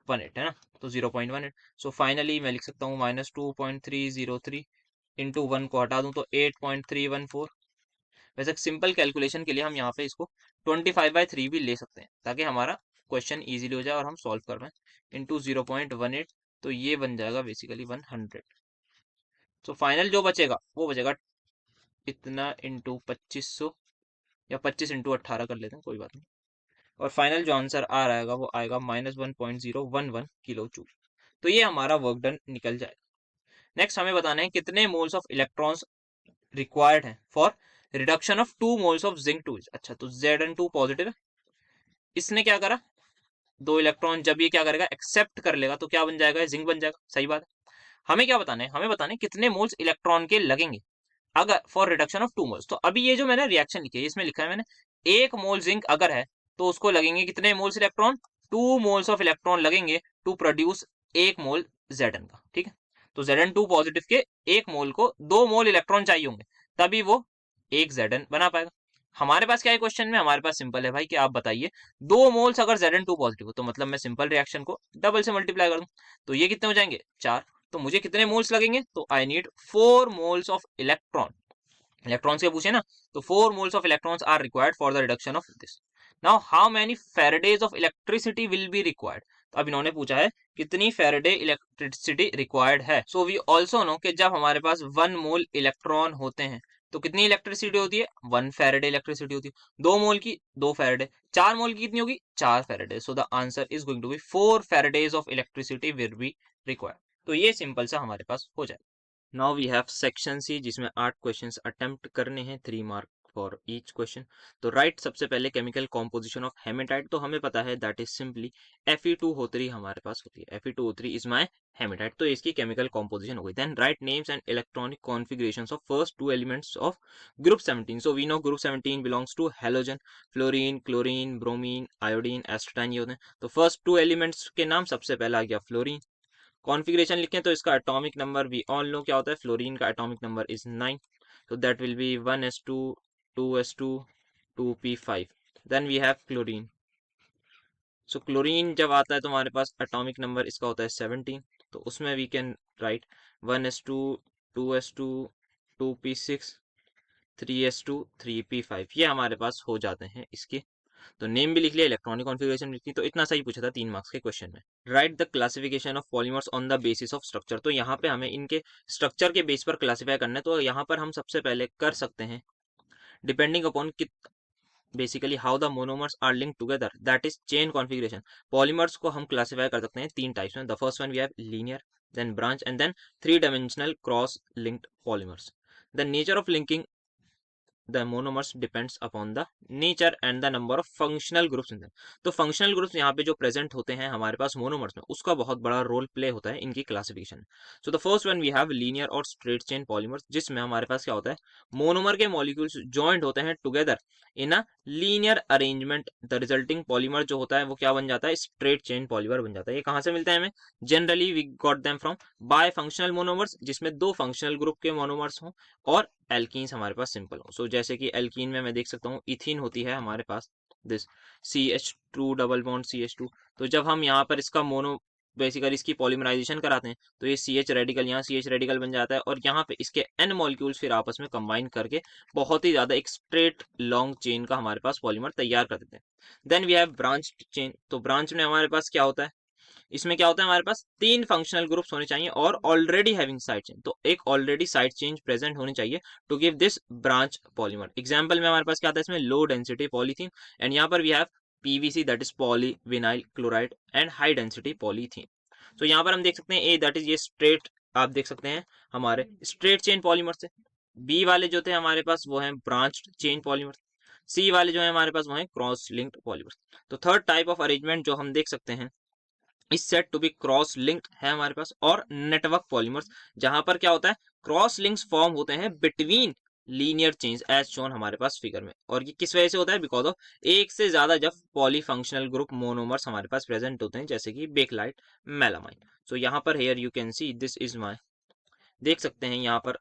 18 है ना, तो 0.18। सो फाइनली मैं लिख सकता हूँ -2.303 इंटू 1 को हटा दूं तो 8.314। वैसे सिंपल कैलकुलेशन के लिए हम यहाँ पे इसको 25/3 भी ले सकते हैं, ताकि हमारा क्वेश्चन इजीली हो जाए और हम सॉल्व कर रहे हैं, इंटू 0.18, तो ये बन जाएगा बेसिकली 100। तो फाइनल जो बचेगा वो बचेगा इतना इंटू 2500, या 25 इंटू 18 कर लेते हैं, कोई बात नहीं, और फाइनल जो आंसर आ रहेगा वो आएगा -1.011 किलो जूल। तो ये हमारा वर्क डन निकल जाएगा। नेक्स्ट हमें बताना है कितने मोल्स ऑफ इलेक्ट्रॉन्स रिक्वायर्ड है for reduction of 2 moles of zinc two. अच्छा, तो Zn2 पॉजिटिव है, इसने क्या करा, 2 इलेक्ट्रॉन जब ये क्या करेगा, एक्सेप्ट कर लेगा, तो क्या बन जाएगा, जिंक बन जाएगा। सही बात है। हमें क्या बताना है, हमें बताना है कितने मोल्स इलेक्ट्रॉन के लगेंगे अगर फॉर रिडक्शन ऑफ 2 मोल्स। तो अभी ये जो मैंने रिएक्शन लिखी है, इसमें लिखा है मैंने 1 मोल जिंक अगर है तो उसको लगेंगे कितने moles electron, 2 moles of electron लगेंगे टू प्रोड्यूस 1 मोल Zn का। ठीक है, तो Zn2 पॉजिटिव के 1 मोल को 2 मोल इलेक्ट्रॉन चाहिए होंगे, तभी वो 1 Zn बना पाएगा। हमारे पास क्या है क्वेश्चन में, हमारे पास सिंपल है भाई कि आप बताइए 2 मोल्स अगर Zn2 पॉजिटिव हो, तो मतलब मैं सिंपल रिएक्शन को डबल से मल्टीप्लाई कर दूं, तो ये कितने हो जाएंगे 4। तो मुझे कितने मोल्स लगेंगे, तो I need 4 moles of electron. Electrons के पूछे ना, तो 4 moles of electrons are required for the reduction of this. Now how many faradays of electricity will be required. तो अब इन्होंने पूछा है कितनी फेरेडे इलेक्ट्रिसिटी रिक्वायर्ड है। सो वी ऑल्सो नो कि जब हमारे पास 1 मोल इलेक्ट्रॉन होते हैं तो कितनी इलेक्ट्रिसिटी होती है, 1 फेरेडे इलेक्ट्रिसिटी होती है। 2 मोल की 2 फेरेडे, 4 मोल की कितनी होगी, 4 faraday. So the answer is going to be 4 faradays of electricity will be required. तो ये सिंपल सा हमारे पास हो जाए। Now we have section C, जिसमें 8 क्वेश्चंस अटेम्प्ट करने हैं, 3 मार्क फॉर ईच क्वेश्चन। तो राइट सबसे पहले केमिकल कॉम्पोजिशन ऑफ हेमेटाइट, तो हमें पता है दैट इज सिंपली Fe2O3 हमारे पास होती है, Fe2O3 इज माय हेमेटाइट, तो इसकी केमिकल कॉम्पोजिशन हो गई। Then write names and electronic configurations of first 2 elements of group 17। So we know group 17 belongs to halogen, fluorine, chlorine, bromine, iodine, astatine, ये होते हैं। तो फर्स्ट 2 एलिमेंट्स के नाम, सबसे पहला आ गया फ्लोरीन। कॉन्फ़िगरेशन लिखें तो इसका atomic number we all know क्या होता है, फ्लोरीन का एटॉमिक नंबर इज 9, तो that will be 1s2 2s2 2p5। Then we have chlorine. So chlorine जब आता है तो हमारे पास एटॉमिक नंबर इसका होता है 17, तो उसमें we can write 1s2 2s2 2p6 3s2 3p5, ये हमारे पास हो जाते हैं इसके। तो नेम भी लिख लिया, इलेक्ट्रॉनिक कॉन्फ़िगरेशन भी लिख ली, तो इतना सही पूछा था 3 मार्क्स के क्वेश्चन में। Right the classification of polymers on the basis of structure, तो यहाँ पे हमें इनके स्ट्रक्चर के बेस पर क्लासिफाई करना है। तो यहाँ पर हम सबसे पहले कर सकते हैं depending upon basically how the monomers are link together, that is chain configuration. Polymers को हम क्लासिफाई कर सकते हैं 3 टाइप्स में। The first one we have linear, then branch, and then 3 dimensional cross linked polymers. The nature of linking the monomers depends upon the nature and the number of functional groups in them. तो functional groups यहाँ पे जो present होते हैं हमारे पास monomers में, उसका बहुत बड़ा रोल प्ले होता है इनकी classification. So the first one we have linear और स्ट्रेट चेन पॉलीमर्स, जिसमें हमारे पास क्या होता है, मोनोमर के मॉलिक्यूल्स जॉइंट होते हैं together in a linear arrangement. The resulting polymer जो होता है वो क्या बन जाता है, स्ट्रेट चेन पॉलीमर बन जाता है। ये कहाँ से मिलता है हमें, generally we got them from bifunctional monomers, जिसमें दो फंक्शनल ग्रुप के मोनोमर्स हों, और एल्कीन्स हमारे पास सिंपल हो। सो जैसे कि एल्कीन में मैं देख सकता हूँ इथीन होती है हमारे पास, this CH2 double bond CH2। तो जब हम यहाँ पर इसका मोनो बेसिकली इसकी पॉलीमराइजेशन कराते हैं तो ये CH रेडिकल, यहाँ CH रेडिकल बन जाता है, और यहाँ पे इसके N मॉलिक्यूल्स फिर आपस में कंबाइन करके बहुत ही ज्यादा एक स्ट्रेट लॉन्ग चेन का हमारे पास पॉलीमर तैयार कर देते हैं। Then we have branch chain. तो ब्रांच में हमारे पास क्या होता है, इसमें क्या होता है, हमारे पास तीन फंक्शनल ग्रुप्स होने चाहिए और ऑलरेडी हैविंग साइड चेन। तो एक ऑलरेडी साइड चेन प्रेजेंट होनी चाहिए to give this branch polymer. Example में हमारे पास क्या आता है, इसमें लो डेंसिटी पॉलीथीन, एंड यहाँ पर we have PVC that is polyvinyl chloride, and high density polythene. तो यहाँ पर हम देख सकते हैं ए दैट इज ये स्ट्रेट, आप देख सकते हैं हमारे स्ट्रेट चेन पॉलीमर से। बी वाले जो थे हमारे पास वो हैं ब्रांच चेन पॉलीमर। सी वाले जो है हमारे पास वो हैं क्रॉस लिंक्ड पॉलीमर। तो थर्ड टाइप ऑफ अरेंजमेंट जो हम देख सकते हैं is said to be cross linked है हमारे पास, और नेटवर्क पॉलीमर्स, जहां पर क्या होता है, क्रॉस लिंक्स फॉर्म होते हैं between linear chains as shown हमारे पास फिगर में। और ये किस वजह से होता है, बिकॉज ऑफ एक से ज्यादा जब पॉलीफंक्शनल ग्रुप मोनोमर्स हमारे पास प्रेजेंट होते हैं, जैसे कि बेकलाइट, मेलामाइन। सो यहाँ पर here you can see this is my, देख सकते हैं यहाँ पर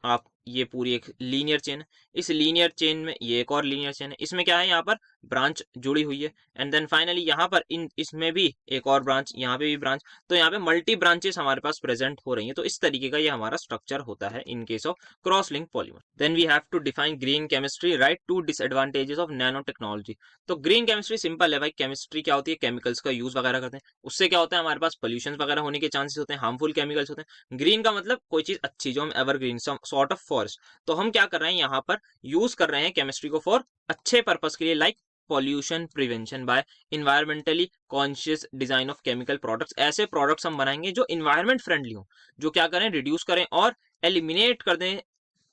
आप, ये पूरी एक लीनियर चेन है। इस लीनियर चेन में ये एक और लीनियर चेन है, इसमें क्या है, यहाँ पर ब्रांच जुड़ी हुई है, एंड देन फाइनली यहाँ पर इन इसमें भी एक और ब्रांच, यहाँ पे भी ब्रांच। तो यहाँ पे मल्टी ब्रांचेस हमारे पास प्रेजेंट हो रही है। तो इस तरीके का ये हमारा स्ट्रक्चर होता है in case of cross link polymer. Then we have to define green chemistry, write, two disadvantages of nano technology. तो ग्रीन केमिस्ट्री सिंपल है भाई, केमिस्ट्री क्या होती है, केमिकल्स का यूज वगैरह करते हैं, उससे क्या होता है, हमारे पास पोल्यूशन वगैरह होने के चांसेस होते हैं, हार्मफुल केमिकल्स होते हैं। ग्रीन का मतलब कोई चीज अच्छी, जो हम एवरग्रीन सॉर्ट ऑफ फॉरेस्ट। तो हम क्या कर रहे हैं, यहाँ पर यूज कर रहे हैं केमिस्ट्री को फॉर अच्छे पर्पस के लिए, like pollution prevention by environmentally conscious design of chemical products. ऐसे प्रोडक्ट्स हम बनाएंगे जो इन्वायरमेंट फ्रेंडली हो, जो क्या करें, रिड्यूस करें और एलिमिनेट कर दें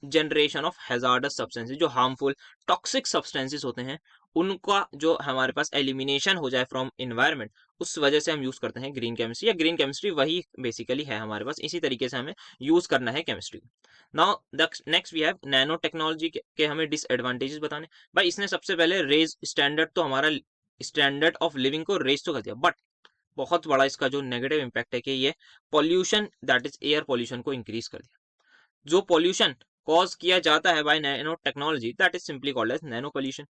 जनरेशन ऑफ हैजार्डस सब्सटेंसेस, जो हार्मफुल टॉक्सिक सब्सटेंसेस होते हैं, उनका जो हमारे पास एलिमिनेशन हो जाए फ्रॉम इन्वायरमेंट, उस वजह से हम यूज करते हैं ग्रीन केमिस्ट्री, या ग्रीन केमिस्ट्री वही बेसिकली है हमारे पास। इसी तरीके से हमें यूज करना है chemistry. Now next we have nano technology के हमें डिसएडवांटेजेस बताने। भाई इसने सबसे पहले रेज स्टैंडर्ड, तो हमारा स्टैंडर्ड ऑफ लिविंग को रेज तो कर दिया, बट बहुत बड़ा इसका जो नेगेटिव इम्पैक्ट है कि ये pollution that is air pollution को इंक्रीज कर दिया। जो पॉल्यूशन कॉज किया जाता है by nano technology, that is simply called as nano pollution.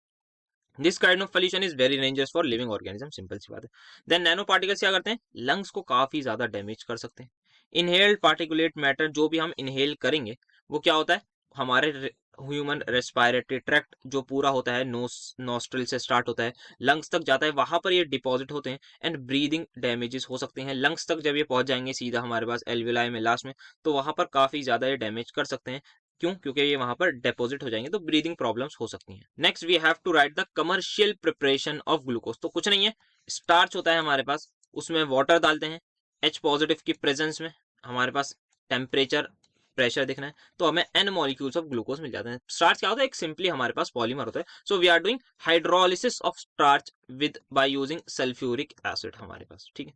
This kind of pollution is very dangerous for living organism, simple सी बात है। देन नैनो पार्टिकल्स क्या करते हैं, लंग्स को काफी ज्यादा डैमेज कर सकते हैं। इनहेल्ड पार्टिकुलेट मैटर, जो भी हम इनहेल करेंगे वो क्या होता है, हमारे ह्यूमन रेस्पिरेटरी ट्रैक्ट जो पूरा होता है, नोस नोस्ट्रिल से स्टार्ट होता है, लंग्स तक जाता है, वहां पर ये डिपॉजिट होते हैं, एंड ब्रीदिंग डैमेजेस हो सकते हैं। लंग्स तक जब ये पहुंच जाएंगे सीधा हमारे पास एल्विलाई में लास्ट में, तो वहां पर काफी ज्यादा ये डैमेज कर सकते हैं। क्यों, क्योंकि ये वहां पर डिपॉजिट हो जाएंगे, तो ब्रीदिंग प्रॉब्लम्स हो सकती हैं। Next we have to write the commercial preparation of glucose. तो कुछ नहीं है, स्टार्च होता है हमारे पास, उसमें वाटर डालते हैं, H पॉजिटिव की प्रेजेंस में हमारे पास टेम्परेचर प्रेशर देखना है, तो हमें N मॉलिक्यूल्स ऑफ ग्लूकोज मिल जाते हैं। स्टार्च क्या होता है, एक सिंपली हमारे पास पॉलीमर होता है। So we are doing hydrolysis of starch with by using sulphuric acid हमारे पास, ठीक है।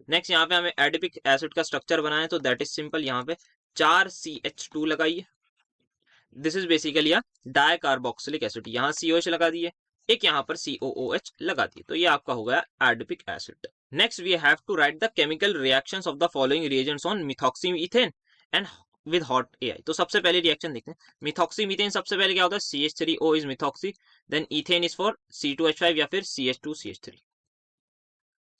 नेक्स्ट यहाँ पे हमें एडिपिक एसिड का स्ट्रक्चर बनाना है, तो दैट इज सिंपल, यहाँ पे 4 CH2 लगाइए, this is basically a dicarboxylic acid, यहाँ COH लगा दिए, एक यहाँ पर COOH लगा दिए, तो ये आपका हो गया adipic acid. Next we have to write the chemical reactions of the following reagents on methoxymethane and with hot AI। तो सबसे पहले रिएक्शन देखते हैं, मिथॉक्सीमीथेन सबसे पहले क्या होता है, CH3O is methoxy, then ethane is for C2H5 या फिर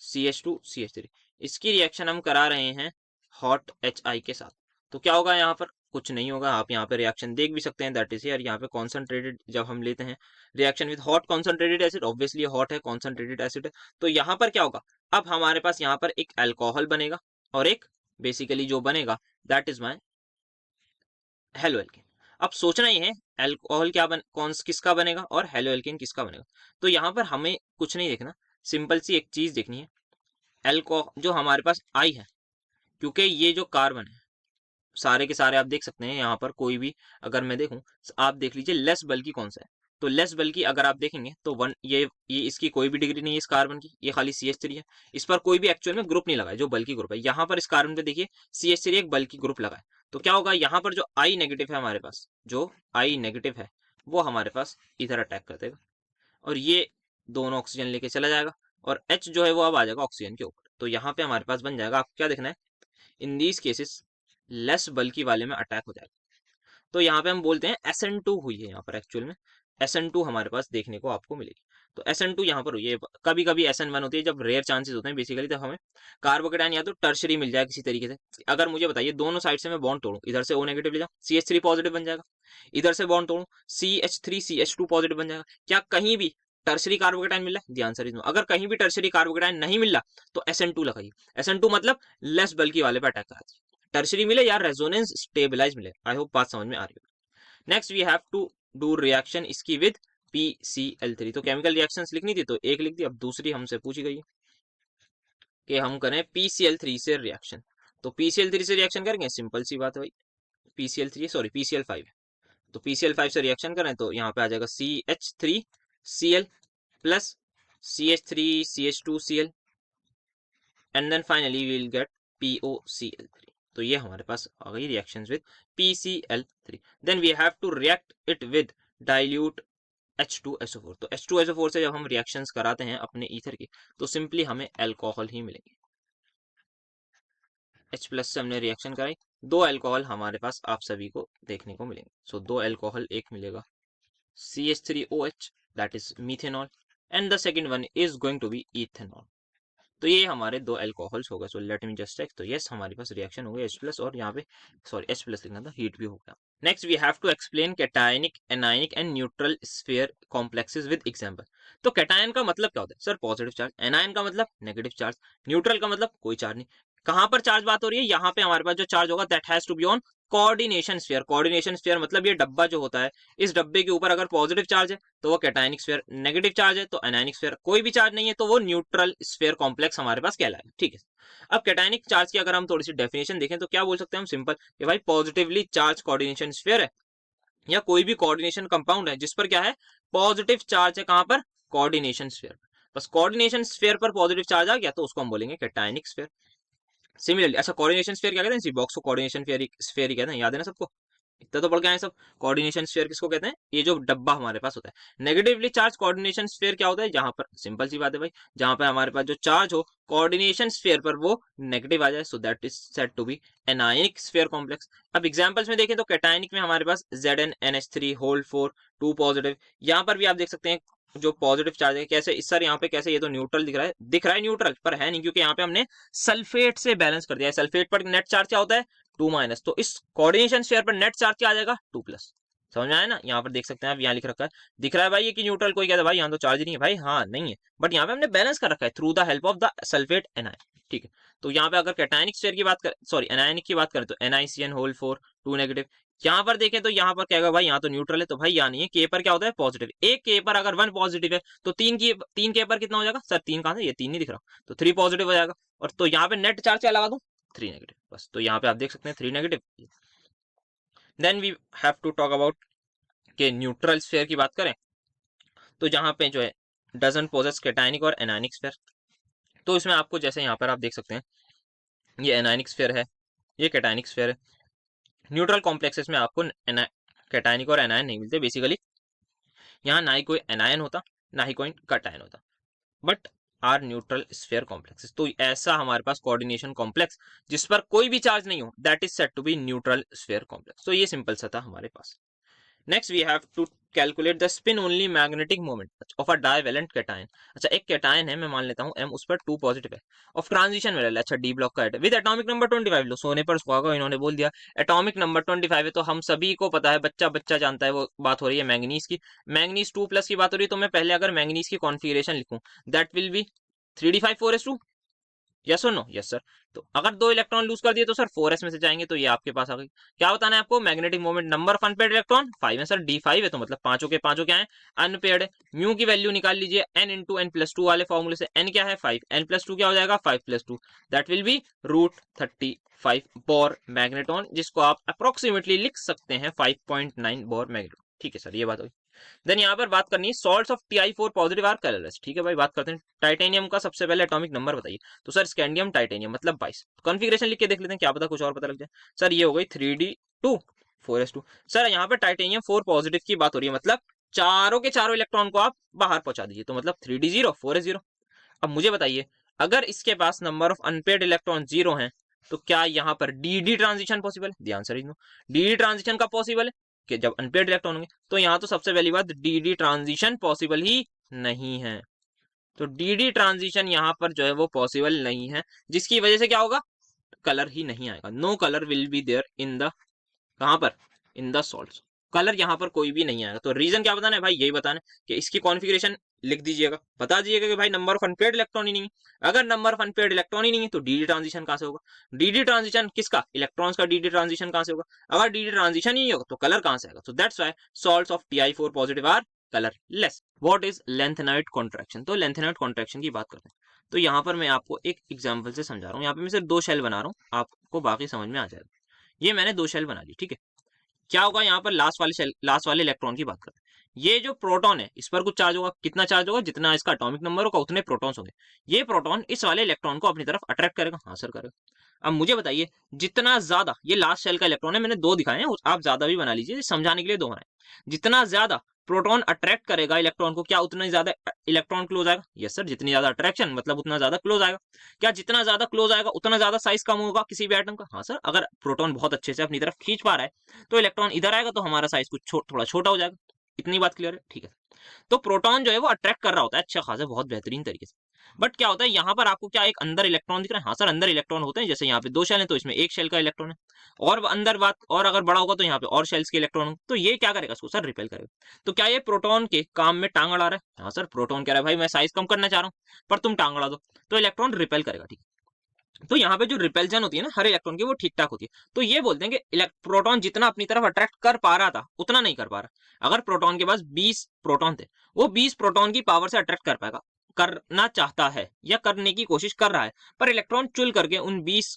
CH2CH3। इसकी रिएक्शन हम करा रहे हैं हॉट HI के साथ। तो क्या होगा, यहाँ पर कुछ नहीं होगा, आप यहाँ पे रिएक्शन देख भी सकते हैं, दैट इज यार यहाँ पे कॉन्सेंट्रेटेड जब हम लेते हैं reaction with hot concentrated acid, obviously hot है, कॉन्सेंट्रेटेड एसिड है, तो यहाँ पर क्या होगा, अब हमारे पास यहाँ पर एक अल्कोहल बनेगा, और एक बेसिकली जो बनेगा that is my halo alkane. अब सोचना ही है अल्कोहल क्या किसका बनेगा और हेलो एल्केन किसका बनेगा। तो यहाँ पर हमें कुछ नहीं देखना, सिंपल सी एक चीज देखनी है, जो हमारे पास आई है, क्योंकि ये जो कार्बन है सारे के सारे आप देख सकते हैं यहाँ पर कोई भी अगर मैं देखूं, आप देख लीजिए लेस बल्कि कौन सा है। तो लेस बल्कि अगर आप देखेंगे तो वन ये इसकी कोई भी डिग्री नहीं है इस कार्बन की, ये खाली CH3 है। इस पर कोई भी एक्चुअल में ग्रुप नहीं लगा है जो बल्कि ग्रुप है। यहाँ पर इस कार्बन पे देखिए CH3 एक बल्कि ग्रुप लगा है। तो क्या होगा, यहाँ पर जो I नेगेटिव है हमारे पास, जो I नेगेटिव है वो हमारे पास इधर अटैक कर देगा और ये दोनों ऑक्सीजन लेके चला जाएगा और H जो है वो अब आ जाएगा ऑक्सीजन के ऊपर। तो यहाँ पे हमारे पास बन जाएगा, आपको क्या देखना है, इन दीज केसेस लेस बल्कि वाले में अटैक हो जाएगा। तो यहाँ पे हम बोलते हैं SN2 हुई है, यहाँ पर एक्चुअल में SN2 हमारे पास देखने को आपको मिलेगी। तो SN2 यहाँ पर हुई है। कभी कभी SN1 होती है, जब रेयर चांसेस होते हैं बेसिकली, तब हमें कार्बोकेटाइन या तो टर्शरी मिल जाए किसी तरीके से। अगर मुझे बताइए दोनों साइड से मैं बॉन्ड तोड़ूं, इधर से O नेगेटिव ले जाऊं CH3 पॉजिटिव बन जाएगा, इधर से बॉन्ड तोड़ूं CH3 CH2 पॉजिटिव बन जाएगा। क्या कहीं भी टर्शरी कार्बोकेटाइन मिल रहा है? The answer is no. अगर कहीं भी टर्शरी कार्बोकेटाइन नहीं मिल रहा तो SN2 लगाइए। SN2 मतलब लेस बल्कि वाले पे अटैक करा दीजिए। टर्शरी मिले या रेजोनेंस स्टेबलाइज मिले। आई होप बात समझ में आ रही है। Next we have to do reaction इसकी विद PCl3। तो केमिकल रिएक्शंस लिखनी थी तो एक लिख दी, अब दूसरी हमसे पूछी गई है कि हम करें PCl3 से रिएक्शन। तो PCl3 से रिएक्शन करेंगे, सिंपल सी बात है भाई। PCl3 सॉरी PCl5 है, तो PCl5 से रिएक्शन करें तो यहाँ पे आ जाएगा CH3Cl plus CH3CH2Cl and then finally we will get POCl3। तो ये हमारे पास आ गई reactions with PCl3। Then we have to react it with dilute H2SO4। तो H2SO4 से जब हम रिएक्शंस कराते हैं अपने ईथर की तो सिंपली हमें अल्कोहल ही मिलेंगे। H प्लस से हमने रिएक्शन कराई, दो अल्कोहल हमारे पास आप सभी को देखने को मिलेंगे। सो दो अल्कोहल, एक मिलेगा CH3OH that is methanol and the second one is going to be ethanol. तो ये हमारे दो अल्कोहल्स हो गए। So let me just check. तो यस हमारे पास रिएक्शन हो गई H प्लस, और यहाँ पे सॉरी H प्लस लिखना था, हीट भी हो गया। Next we have to explain cationic, anionic and neutral sphere complexes with example. तो कैटायन का मतलब क्या होता है सर? Positive charge. एनायन का मतलब नेगेटिव चार्ज। न्यूट्रल का मतलब कोई चार्ज नहीं। कहां पर चार्ज बात हो रही है? यहाँ पे हमारे पास जो चार्ज होगा that has to be on coordination sphere. Coordination sphere मतलब ये डब्बा जो होता है, इस डब्बे के ऊपर अगर पॉजिटिव चार्ज है तो वो कैटायनिक स्फीयर, नेगेटिव चार्ज है तो एनायनिक स्फीयर, कोई भी चार्ज नहीं है तो वो न्यूट्रल स्फीयर कॉम्प्लेक्स हमारे पास कहलाएगा। ठीक है, अब कैटायनिक चार्ज की अगर हम थोड़ी सी डेफिनेशन देखें तो क्या बोल सकते हैं हम? सिंपल कि भाई पॉजिटिवली चार्ज कोऑर्डिनेशन स्फीयर है या कोई भी कोऑर्डिनेशन कंपाउंड है जिस पर क्या है, पॉजिटिव चार्ज है। कहां पर? Coordination sphere. बस कोऑर्डिनेशन स्फीयर पर पॉजिटिव चार्ज आ गया तो उसको हम बोलेंगे कैटायनिक स्फीयर। सिमिलरली अच्छा, कोऑर्डिनेशन स्फीयर क्या कहते हैं? इसी बॉक्स को कोऑर्डिनेशन स्फीयर ही कहते हैं, याद है ना सबको? इतना तो पढ़ के आए सब। कोऑर्डिनेशन स्फीयर किसको कहते हैं? ये जो डब्बा हमारे पास होता है। नेगेटिवली चार्ज कोऑर्डिनेशन स्फीयर क्या होता है? जहां पर सिंपल सी बात है भाई, जहां पर हमारे पास जो चार्ज हो कोऑर्डिनेशन स्फीयर पर वो नेगेटिव आ जाए, so that is said to be anionic sphere complex. अब एग्जांपल्स में देखें तो कैटायनिक में हमारे पास ZnNH3 होल 4 2 पॉजिटिव। यहाँ पर भी आप देख सकते हैं जो पॉजिटिव चार्ज है कैसे इस सर यहाँ पे कैसे, ये तो न्यूट्रल दिख रहा है न्यूट्रल पर है नहीं, क्योंकि यहाँ पे हमने सल्फेट से बैलेंस कर दिया है। सल्फेट पर नेट चार्ज क्या होता है? 2-, तो इस कोऑर्डिनेशन स्फीयर पर नेट चार्ज क्या आ जाएगा? 2+। समझ में आया ना? यहाँ पर देख सकते हैं आप, यहाँ लिख रखा है, दिख रहा है भाई ये कि न्यूट्रल। कोई कहता है भाई यहाँ तो चार्ज नहीं है, भाई हाँ नहीं है, बट यहाँ पे हमने बैलेंस कर रखा है through the help of the sulphate anion. ठीक है, तो यहाँ पे अगर कैटायनिक स्फीयर की बात करें, सॉरी एनायनिक की बात करें तो NiCN होल 4 2 नेगेटिव। यहाँ पर देखें तो यहाँ पर क्या होगा भाई, यहाँ तो न्यूट्रल है तो भाई यहाँ नहीं है। के पर क्या होता है? पॉजिटिव। एक के पर अगर 1 पॉजिटिव है तो 3 के पर कितना हो जाएगा सर? 3 कहां था? ये 3 नहीं दिख रहा, तो 3 पॉजिटिव हो जाएगा। और तो यहाँ पे नेट चार्ज क्या लगा दूं? 3 नेगेटिव। बस तो यहाँ पे आप देख सकते हैं 3 negative. Then we have to talk about के न्यूट्रल स्फीयर की बात करें तो जहां पे जो है डजन पोजेस कैटायनिक और एनायनिक स्फीयर। तो इसमें आपको जैसे यहाँ पर आप देख सकते हैं ये एनायनिक स्फीयर है, ये कैटायनिक स्फीयर है। न्यूट्रल कॉम्प्लेक्सेस में आपको कैटायनिक और एनायन नहीं मिलते बेसिकली। यहाँ ना ही कोई एनायन होता ना ही कोई कैटायन होता, but are neutral sphere complexes. तो ऐसा हमारे पास कोऑर्डिनेशन कॉम्प्लेक्स जिस पर कोई भी चार्ज नहीं हो that is said to be neutral sphere complex. तो ये सिंपल सा था हमारे पास। Next we have to calculate the spin only magnetic moment of a divalent cation. अच्छा एक कैटायन है, मैं मान लेता हूँ M, उस पर 2 पॉजिटिव है, ऑफ ट्रांजिशन वेलेंस, अच्छा D ब्लॉक का है, विद एटॉमिक नंबर 25। लो सोने पर सुहागा, इन्होंने बोल दिया एटॉमिक नंबर 25 है तो हम सभी को पता है, बच्चा बच्चा जानता है, वो बात हो रही है मैंगनीज की। मैंगनीज 2+ की बात हो रही है, तो मैं पहले अगर मैंगनीज की कॉन्फिगरेशन लिखूं that will B 3d5 4s2। Yes और नो? Yes sir. तो अगर 2 इलेक्ट्रॉन लूज कर दिए तो सर 4s में से जाएंगे, तो ये आपके पास आ गई। क्या बताना है आपको? Magnetic moment number of unpaired electron 5 है सर, d5 है, तो मतलब पांचों के पांचों क्या है? अनपेयर्ड है। म्यू की वैल्यू निकाल लीजिए n इंटू n प्लस 2 वाले फॉर्मूले से। n क्या है? 5, n प्लस 2 क्या हो जाएगा? 5 plus 2, that will B √35 bore magneton, जिसको आप अप्रोक्सीमेटली लिख सकते हैं 5.9 बोर मैग्नेटॉन। ठीक है सर, ये बात होगी। देन यहाँ पर बात करनी है salts of Ti4 positive are colourless. ठीक है भाई, बात करते हैं टाइटेनियम का। सबसे पहले एटॉमिक नंबर बताइए। तो सर स्कैंडियम टाइटेनियम मतलब 22। कॉन्फ़िगरेशन लिख के देख लेते हैं, क्या पता कुछ और पता लग जाए। सर ये हो गई 3d2 4s2। सर यहाँ पे टाइटेनियम 4 पॉजिटिव की बात हो रही है, मतलब चारों के चारों इलेक्ट्रॉन को आप बाहर पहुंचा दीजिए, तो मतलब 3d0 4s0। अब मुझे बताइए, अगर इसके पास नंबर ऑफ अनपेयर्ड इलेक्ट्रॉन 0 है, तो क्या यहाँ पर डी ट्रांजिशन पॉसिबल है? ध्यान से नो, डी ट्रांजिशन का पॉसिबल है कि जब अनपेयर्ड इलेक्ट्रॉन होंगे, तो यहाँ तो सबसे पहली बात डी ट्रांजिशन पॉसिबल ही नहीं है। तो डी ट्रांजिशन यहाँ पर जो है वो पॉसिबल नहीं है, जिसकी वजह से क्या होगा? कलर ही नहीं आएगा। No colour will be there in the, कहां पर? In the salts. कलर यहाँ पर कोई भी नहीं आएगा। तो रीजन क्या बताना है भाई? यही बताना है कि इसकी कॉन्फ़िगरेशन लिख दीजिएगा, बता दीजिएगा कि भाई नंबर ऑफ अनपेयर्ड इलेक्ट्रॉन ही नहीं है। अगर नंबर ऑफ अनपेयर्ड इलेक्ट्रॉन ही नहीं है तो डी ट्रांजिशन कहां से होगा? डी ट्रांजिशन किसका? इलेक्ट्रॉन्स का डी ट्रांजिशन कहां से होगा? अगर डी ट्रांजिशन ही होगा तो कलर कहां से आएगा? तो that's why salts of Ti4 positive are colourless. What is lanthanide contraction? तो लेंथेनाइट कॉन्ट्रैक्शन की बात करते हैं। तो यहाँ पर मैं आपको एक एग्जाम्पल से समझा रहा हूँ। यहाँ पे मैं सिर्फ 2 शेल बना रहा हूँ, आपको बाकी समझ में आ जाएगा। ये मैंने 2 शेल बना ली, ठीक है। क्या होगा यहाँ पर? लास्ट वाले इलेक्ट्रॉन की बात करते हैं। ये जो प्रोटॉन है, इस पर कुछ चार्ज होगा। कितना चार्ज होगा? जितना इसका एटॉमिक नंबर होगा उतने प्रोटॉन्स होंगे। ये प्रोटॉन इस वाले इलेक्ट्रॉन को अपनी तरफ अट्रैक्ट करेगा। हाँ सर करेगा। अब मुझे बताइए, जितना ज्यादा, ये लास्ट शेल का इलेक्ट्रॉन है, मैंने 2 दिखाए हैं, आप ज्यादा भी बना लीजिए, समझाने के लिए 2 बनाए। जितना ज्यादा प्रोटॉन अट्रैक्ट करेगा इलेक्ट्रॉन को, क्या उतना ही ज्यादा इलेक्ट्रॉन क्लोज आएगा? यस सर, जितनी ज्यादा अट्रैक्शन मतलब उतना ज्यादा क्लोज आएगा। क्या जितना ज्यादा क्लोज आएगा उतना ज्यादा साइज कम होगा किसी भी एटम का? हाँ सर, अगर प्रोटॉन बहुत अच्छे से अपनी तरफ खींच पा रहा है तो इलेक्ट्रॉन इधर आएगा तो हमारा साइज कुछ थोड़ा छोटा हो जाएगा। इतनी बात क्लियर है? ठीक है। तो प्रोटॉन जो है वो अट्रैक्ट कर रहा होता है अच्छा खासा, बहुत बेहतरीन तरीके से। बट क्या होता है यहाँ पर आपको, क्या एक अंदर इलेक्ट्रॉन दिख रहा है? हाँ सर, अंदर इलेक्ट्रॉन होते हैं। जैसे यहाँ पे 2 शेल है तो इसमें 1 शेल का इलेक्ट्रॉन है, और अंदर बात, और अगर बड़ा होगा तो यहाँ पे और शेल्स के इलेक्ट्रॉन होंगे। तो ये क्या करेगा? इसको सर रिपेल करेगा। तो क्या ये प्रोटॉन के काम में टांग अड़ा रहा है? हाँ सर, प्रोटॉन कह रहा है भाई मैं साइज कम करना चाह रहा हूँ पर तुम टांग अड़ा दो, तो इलेक्ट्रॉन रिपेल करेगा। ठीक, तो यहाँ पे जो रिपेल्शन होती है ना हर इलेक्ट्रॉन की, वो ठीक ठाक होती है। तो ये बोलते हैं कि प्रोटॉन जितना अपनी तरफ अट्रैक्ट कर पा रहा था उतना नहीं कर पा रहा। अगर प्रोटॉन के पास 20 प्रोटॉन थे, वो 20 प्रोटॉन की पावर से अट्रैक्ट कर पाएगा, करना चाहता है या करने की कोशिश कर रहा है, पर इलेक्ट्रॉन चुल करके उन 20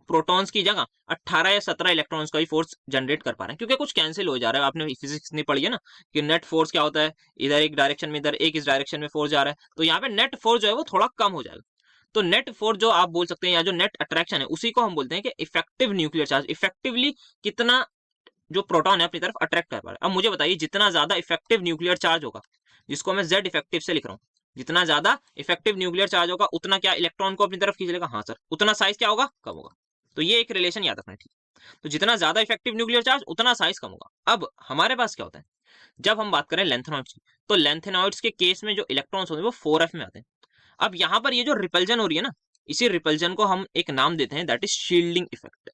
प्रोटॉन्स की जगह 18 या 17 इलेक्ट्रॉन्स का ही फोर्स जनरेट कर पा रहे हैं, क्योंकि कुछ कैंसिल हो जा रहा है। आपने फिजिक्स नहीं पढ़ी है ना कि नेट फोर्स क्या होता है? इधर एक डायरेक्शन में, इधर एक इस डायरेक्शन में फोर्स जा रहा है, तो यहाँ पे नेट फोर्स जो है वो थोड़ा कम हो जाएगा। तो नेट फोर्स जो आप बोल सकते हैं, या जो नेट अट्रैक्शन है, उसी को हम बोलते हैं कि इफेक्टिव न्यूक्लियर चार्ज। इफेक्टिवली कितना जो प्रोटॉन है अपनी तरफ अट्रैक्ट कर पा रहा है। अब मुझे बताइए, जितना ज्यादा इफेक्टिव न्यूक्लियर चार्ज होगा, जिसको मैं जेड इफेक्टिव से लिख रहा हूँ, जितना ज्यादा इफेक्टिव न्यूक्लियर चार्ज होगा उतना क्या इलेक्ट्रॉन को अपनी तरफ खींच लेगा? हाँ सर। उतना साइज क्या होगा? कम होगा। तो ये एक रिलेशन याद रखना है, ठीक। तो जितना ज्यादा इफेक्टिव न्यूक्लियर चार्ज उतना साइज कम होगा। अब हमारे पास क्या होता है, जब हम बात करें लेंथेनॉइड्स की, तो लेंथेनॉइड्स के केस में जो इलेक्ट्रॉन्स होते हैं वो 4f में आते हैं। अब यहाँ पर ये जो रिपल्जन हो रही है ना, इसी रिपल्जन को हम एक नाम देते हैं, दैट इज शील्डिंग इफेक्ट।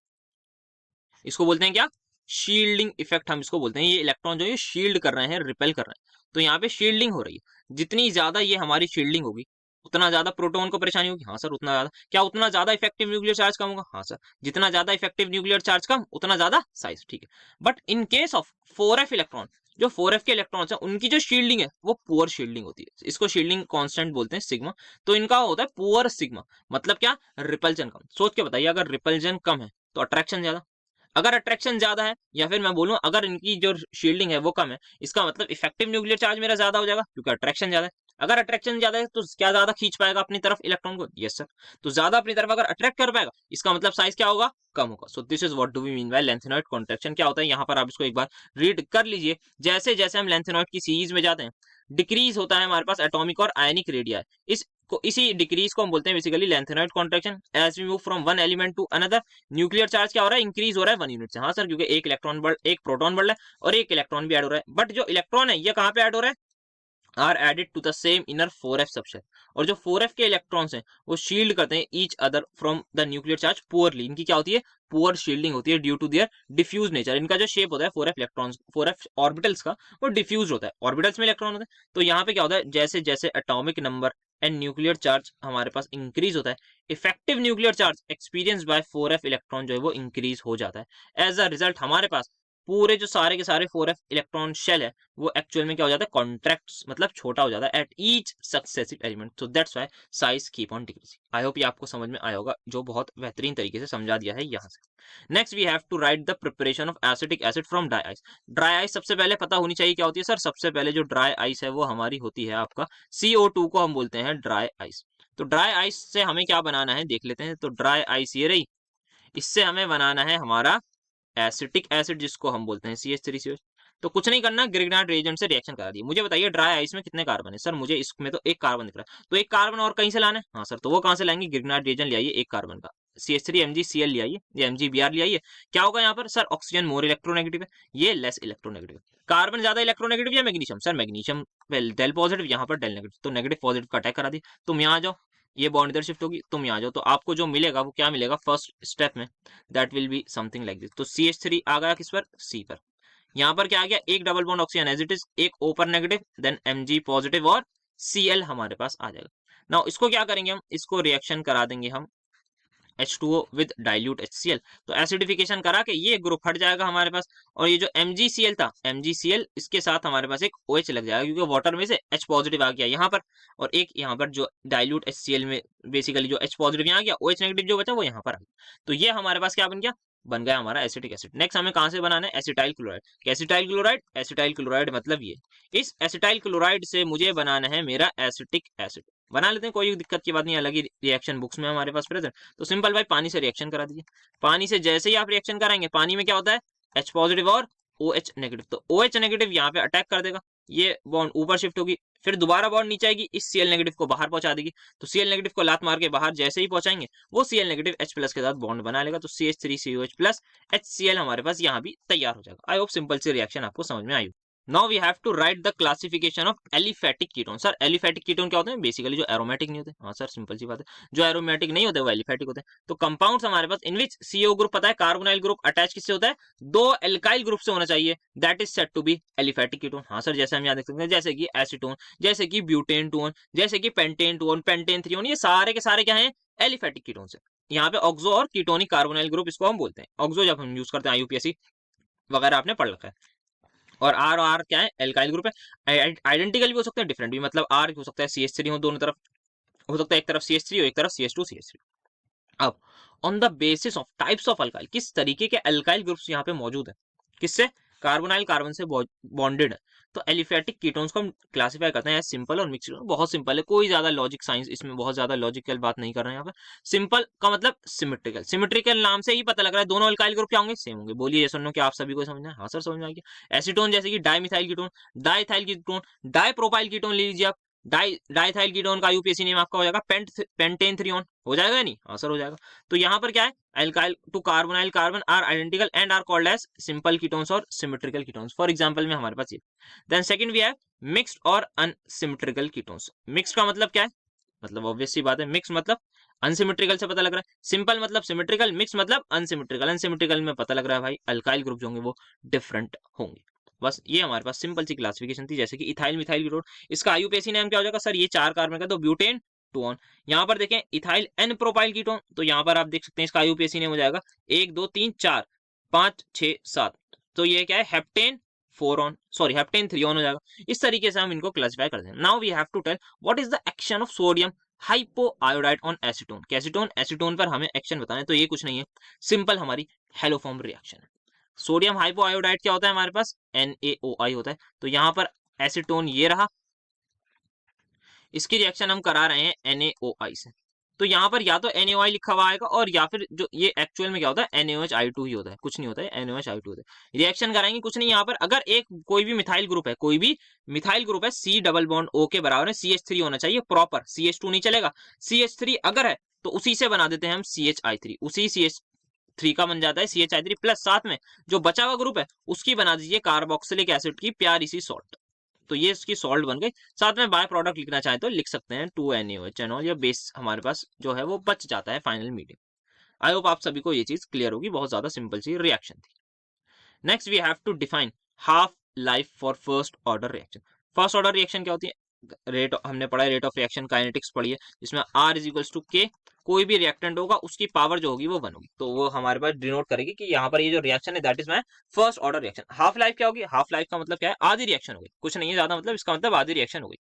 इसको बोलते हैं क्या? शील्डिंग इफेक्ट हम इसको बोलते हैं। ये इलेक्ट्रॉन जो ये शील्ड कर रहे हैं, रिपेल कर रहे हैं, तो यहाँ पे शील्डिंग हो रही है। जितनी ज्यादा ये हमारी शील्डिंग होगी उतना ज्यादा प्रोटॉन को परेशानी होगी। हाँ सर, उतना ज्यादा। क्या उतना ज्यादा इफेक्टिव न्यूक्लियर चार्ज कम होगा? हाँ सर, जितना ज्यादा इफेक्टिव न्यूक्लियर चार्ज कम उतना ज्यादा साइज, ठीक है। But in case of 4f electron, जो 4f के इलेक्ट्रॉन्स हैं उनकी जो शील्डिंग है वो पुअर शील्डिंग होती है। इसको शील्डिंग कांस्टेंट बोलते हैं, सिग्मा। तो इनका होता है पुअर सिग्मा, मतलब क्या? रिपल्जन कम। सोच के बताइए, अगर रिपल्जन कम है तो अट्रैक्शन ज्यादा, अगर अट्रैक्शन ज्यादा है, या फिर मैं बोलूं अगर इनकी जो शील्डिंग है वो कम है, इसका मतलब इफेक्टिव न्यूक्लियर चार्ज मेरा ज्यादा हो जाएगा, क्योंकि अट्रैक्शन ज्यादा है। अगर अट्रैक्शन ज्यादा है तो क्या ज्यादा खींच पाएगा अपनी तरफ इलेक्ट्रॉन को? Yes sir. तो ज्यादा अपनी तरफ अगर अट्रैक्ट कर पाएगा, इसका मतलब साइज क्या होगा? कम होगा। So this is what do we mean by lanthanide contraction. क्या होता है यहाँ पर, आप इसको एक बार रीड कर लीजिए। जैसे जैसे हम लेंथेनॉइड की सीरीज में जाते हैं, डिक्रीज होता है हमारे पास एटॉमिक और आयनिक रेडिया। इसी डिक्रीज को हम बोलते हैं basically lanthanide contraction. As we move from one element to another, nuclear charge क्या हो रहा है? इंक्रीज हो रहा है 1 यूनिट से। हाँ सर, क्योंकि एक प्रोटॉन बढ़ रहा है और एक इलेक्ट्रॉन भी ऐड हो रहा है। बट जो इलेक्ट्रॉन है ये कहाँ पे ऐड हो रहा है? Are added to the same inner 4f subshell. और जो 4f के इलेक्ट्रॉन्स हैं वो शील्ड करते हैं each other from the nuclear charge poorly. इनकी क्या होती है? पुअर शील्डिंग होती है due to their diffuse nature. इनका जो शेप होता है 4f इलेक्ट्रॉन्स, 4f ऑर्बिटल्स का, वो डिफ्यूज होता है। ऑर्बिटल्स में इलेक्ट्रॉन होते हैं। तो यहाँ पे क्या होता है, जैसे जैसे atomic number and nuclear charge हमारे पास इंक्रीज होता है। Effective nuclear charge experience by 4f electron जो है वो इंक्रीज हो जाता है। एज अ रिजल्ट हमारे पास पूरे जो सारे के सारे 4f इलेक्ट्रॉन शेल है वो एक्चुअल में क्या हो जाता है, कॉन्ट्रैक्ट्स मतलब छोटा हो जाता है at each successive element, so that's why size keep on decreasing. I hope ये आपको समझ में आया होगा, जो बहुत बेहतरीन तरीके से समझा दिया है यहाँ से। Next we have to write the preparation of acetic acid from dry ice. Dry ice सबसे पहले पता होनी चाहिए क्या होती है सर। सबसे पहले जो ड्राई आइस है वो हमारी होती है आपका CO2 को हम बोलते हैं ड्राई आइस। तो ड्राई आइस से हमें क्या बनाना है देख लेते हैं। तो ड्राई आइस ये रही, इससे हमें बनाना है हमारा एसिटिक एसिड जिसको हम बोलते हैं CH3COH। तो कुछ नहीं करना, ग्रिग्नार्ड रिएजेंट से रिएक्शन करा दिए। मुझे बताइए ड्राई आइस में कितने कार्बन है। सर मुझे इसमें तो एक कार्बन दिख रहा है, तो एक कार्बन और कहीं से लाना है। हाँ सर, तो वो कहाँ से लाएंगे, ग्रिग्नार्ड रिएजेंट ले आइए एक कार्बन का, CH3MgCl ले आइए या MgBr ले आइए। क्या होगा यहाँ पर सर, ऑक्सीजन मोर इलेक्ट्रोनेगेटिव है, ये लेस इलेक्ट्रोनेगेटिव है। कार्बन ज्यादा इलेक्ट्रोनेगेटिव या magnesium, sir magnesium delta positive, यहाँ पर डेल नेगेटिव, तो नेगेटिव पॉजिटिव का अटैक करा दिया। तुम यहाँ आ जाओ, ये बॉन्ड इधर शिफ्ट होगी, तुम यहाँ जाओ, तो आपको जो मिलेगा वो क्या मिलेगा फर्स्ट स्टेप में, that will be something like this. तो CH3 आ गया किस पर, C पर। यहाँ पर क्या आ गया, एक double bond oxygen as it is, एक O पर नेगेटिव, देन Mg पॉजिटिव और Cl हमारे पास आ जाएगा। नाउ इसको क्या करेंगे हम, इसको रिएक्शन करा देंगे हम H2O विद डाइल्यूट HCl। तो एसिडिफिकेशन करा के ये ग्रुप हट जाएगा हमारे पास, और ये जो MgCl था, MgCl इसके साथ हमारे पास एक OH लग जाएगा, क्योंकि वाटर में से H पॉजिटिव आ गया यहाँ पर, और एक यहाँ पर जो डाइल्यूट HCl में बेसिकली जो H पॉजिटिव यहाँ गया, OH नेगेटिव जो बचा वो यहाँ पर आ गया। तो ये हमारे पास क्या बन गया, बन गया हमारा एसिटिक एसिड। नेक्स्ट हमें कहाँ से बनाना है, acetyl chloride. Acetyl chloride, acetyl chloride मतलब ये, इस एसिटाइल क्लोराइड से मुझे बनाना है मेरा एसिटिक एसिड। बना लेते हैं, कोई दिक्कत की बात नहीं, अलग ही रिएक्शन बुक्स में हमारे पास प्रेजेंट। तो सिंपल भाई पानी से रिएक्शन करा दीजिए। पानी से जैसे ही आप रिएक्शन कराएंगे, पानी में क्या होता है, H पॉजिटिव और OH नेगेटिव, तो OH नेगेटिव यहाँ पे अटैक कर देगा, ये बॉन्ड ऊपर शिफ्ट होगी, फिर दोबारा बॉन्ड नीचे आएगी, इस Cl नेगेटिव को बाहर पहुंचा देगी। तो Cl नेगेटिव को लात मार के बाहर जैसे ही पहुंचाएंगे, वो Cl नेगेटिव H प्लस के साथ बॉन्ड बना लेगा, तो CH3COH प्लस HCl हमारे पास यहाँ भी तैयार हो जाएगा। आई होप सिंपल सी रिएक्शन आपको समझ में आई। Now we have to write the classification of aliphatic ketone. Sir aliphatic ketone क्या होते हैं, बेसिकली जो एरोमेटिक नहीं होते। हाँ सर सिंपल सी बात है, जो एरोमेटिक नहीं होते वो एलिफेटिक होते हैं। तो कंपाउंड्स हमारे पास इन विच CO ग्रुप पता है, कार्बोनाइल ग्रुप अटैच किससे होता है, दो एल्काइल ग्रुप से होना चाहिए, that is said to be aliphatic ketone. हाँ सर, जैसे हम यहाँ देख सकते हैं, जैसे कि एसीटोन, जैसे कि ब्यूटेन टोन, जैसे कि पेंटेन टोन, पेंटेन थ्रियोन, ये सारे के सारे क्या है, एलिफेटिक कीटोन से। यहाँ पे ऑक्सो और कीटोनिक कार्बोनाइल ग्रुप इसको हम बोलते हैं। ऑक्सो जब हम यूज करते हैं IUPAC वगैरह आपने पढ़ रखा है। और R क्या है, एल्काइल ग्रुप है। आइडेंटिकल भी हो सकते हैं, डिफरेंट भी, मतलब R हो सकता है CH3 हो दोनों तरफ, हो सकता है एक तरफ CH3 हो एक तरफ CH2 CH3। अब on the basis of types of alkyl, किस तरीके के अल्काइल ग्रुप्स यहाँ पे मौजूद है, किससे, कार्बोनाइल कार्बन से बॉन्डेड है। तो एलिफेटिक कीटोन्स को हम क्लासिफाई करते हैं सिंपल और मिक्स्ड। बहुत सिंपल है, कोई ज्यादा लॉजिक साइंस इसमें, बहुत ज्यादा लॉजिकल बात नहीं कर रहे हैं यहाँ पे। सिंपल का मतलब सिमेट्रिकल, सिमेट्रिकल नाम से ही पता लग रहा है दोनों अल्काइल ग्रुप क्या होंगे, सेम होंगे। बोलिए ये सुनो, क्या आप सभी को समझना है, हाँ सर समझ में आ गया। एसीटोन जैसे कि dimethyl ketone, diethyl ketone, dipropyl ketone ले लीजिए आप, डाइथाइल कीटोन का IUPAC नेम आपका हो जाएगा पेंटेन थ्रियोन, हो जाएगा नहीं, हाँ सर हो जाएगा। तो यहाँ पर क्या है, alkyl to carbonyl carbon are identical and are called as simple ketones और symmetrical ketones। फॉर एग्जाम्पल में हमारे पास ये। Then second we have mixed और अनसिमेट्रिकल कीटोन्स। मिक्स का मतलब क्या है, मतलब ऑब्वियस सी बात है, मिक्स मतलब अनसिमेट्रिकल से पता लग रहा है, सिंपल मतलब सिमेट्रिकल, मिक्स मतलब अनसिमेट्रिकल। अनसिमेट्रिकल में पता लग रहा है भाई अल्काइल ग्रुप जो होंगे वो डिफरेंट होंगे। बस ये हमारे पास सिंपल सी क्लासिफिकेशन थी। जैसे कि इथाइल मिथाइल कीटोन, इसका IUPAC नेम क्या हो जाएगा सर, ये 4 कार्बन का, तो ब्यूटेन टू ऑन। यहाँ पर देखें इथाइल एन प्रोपाइल कीटोन, तो यहाँ पर आप देख सकते हैं इसका IUPAC नेम हो जाएगा 1 2 3 4 5 6 7, तो ये क्या है, heptane 4 on, sorry heptane 3 on हो जाएगा। इस तरीके से हम इनको क्लासिफाई करते हैं। Now we have to tell what is the action of sodium hypoiodide on acetone. Acetone, acetone पर हमें एक्शन बताना है, तो ये कुछ नहीं है, सिंपल हमारी हेलोफॉर्म रिएक्शन है। सोडियम हाइपोआयोडाइड क्या होता है हमारे पास, NaOI होता है। तो यहाँ पर एसीटोन ये रहा, इसकी रिएक्शन हम करा रहे हैं NaOI से। तो यहाँ पर या तो NaOI लिखा हुआ आएगा, और या फिर जो ये एक्चुअल में क्या होता है, NaOH ही होता है, कुछ नहीं होता है, NaOH होता है। रिएक्शन कराएंगे कुछ नहीं, यहाँ पर अगर एक कोई भी मिथाइल ग्रुप है, कोई भी मिथाइल ग्रुप है, C डबल बॉन्ड O के बराबर है, CH3 होना चाहिए प्रॉपर, CH2 नहीं चलेगा। CH3 अगर है तो उसी से बना देते हैं हम CHI3, उसी CH3 का बन जाता है CHI3 प्लस साथ में जो बचा हुआ ग्रुप है उसकी बना दीजिए कार्बोक्सिलिक एसिड की प्यारी सी सॉल्ट। तो ये इसकी सॉल्ट बन गई। साथ में बाय प्रोडक्ट लिखना चाहे तो लिख सकते हैं 2NaOH, या बेस हमारे पास जो है वो बच जाता है फाइनल मीडियम। आई होप आप सभी को ये चीज क्लियर होगी, बहुत ज्यादा सिंपल सी रिएक्शन थी। Next we have to define half life for first order reaction. First order reaction क्या होती है, रेट हमने पढ़ा है, रेट ऑफ रिएक्शन काइनेटिक्स पढ़ी है, जिसमें आर इज इक्वल्स टू के, कोई भी रिएक्टेंट होगा उसकी पावर जो होगी वो 1 होगी, तो वो हमारे पास डिनोट करेगी कि यहाँ पर ये जो रिएक्शन है that is my first order reaction. Half life क्या होगी, हाफ लाइफ का मतलब क्या है, आधी रिएक्शन होगी, कुछ नहीं है ज्यादा, मतलब इसका मतलब आधी रिएक्शन होगी।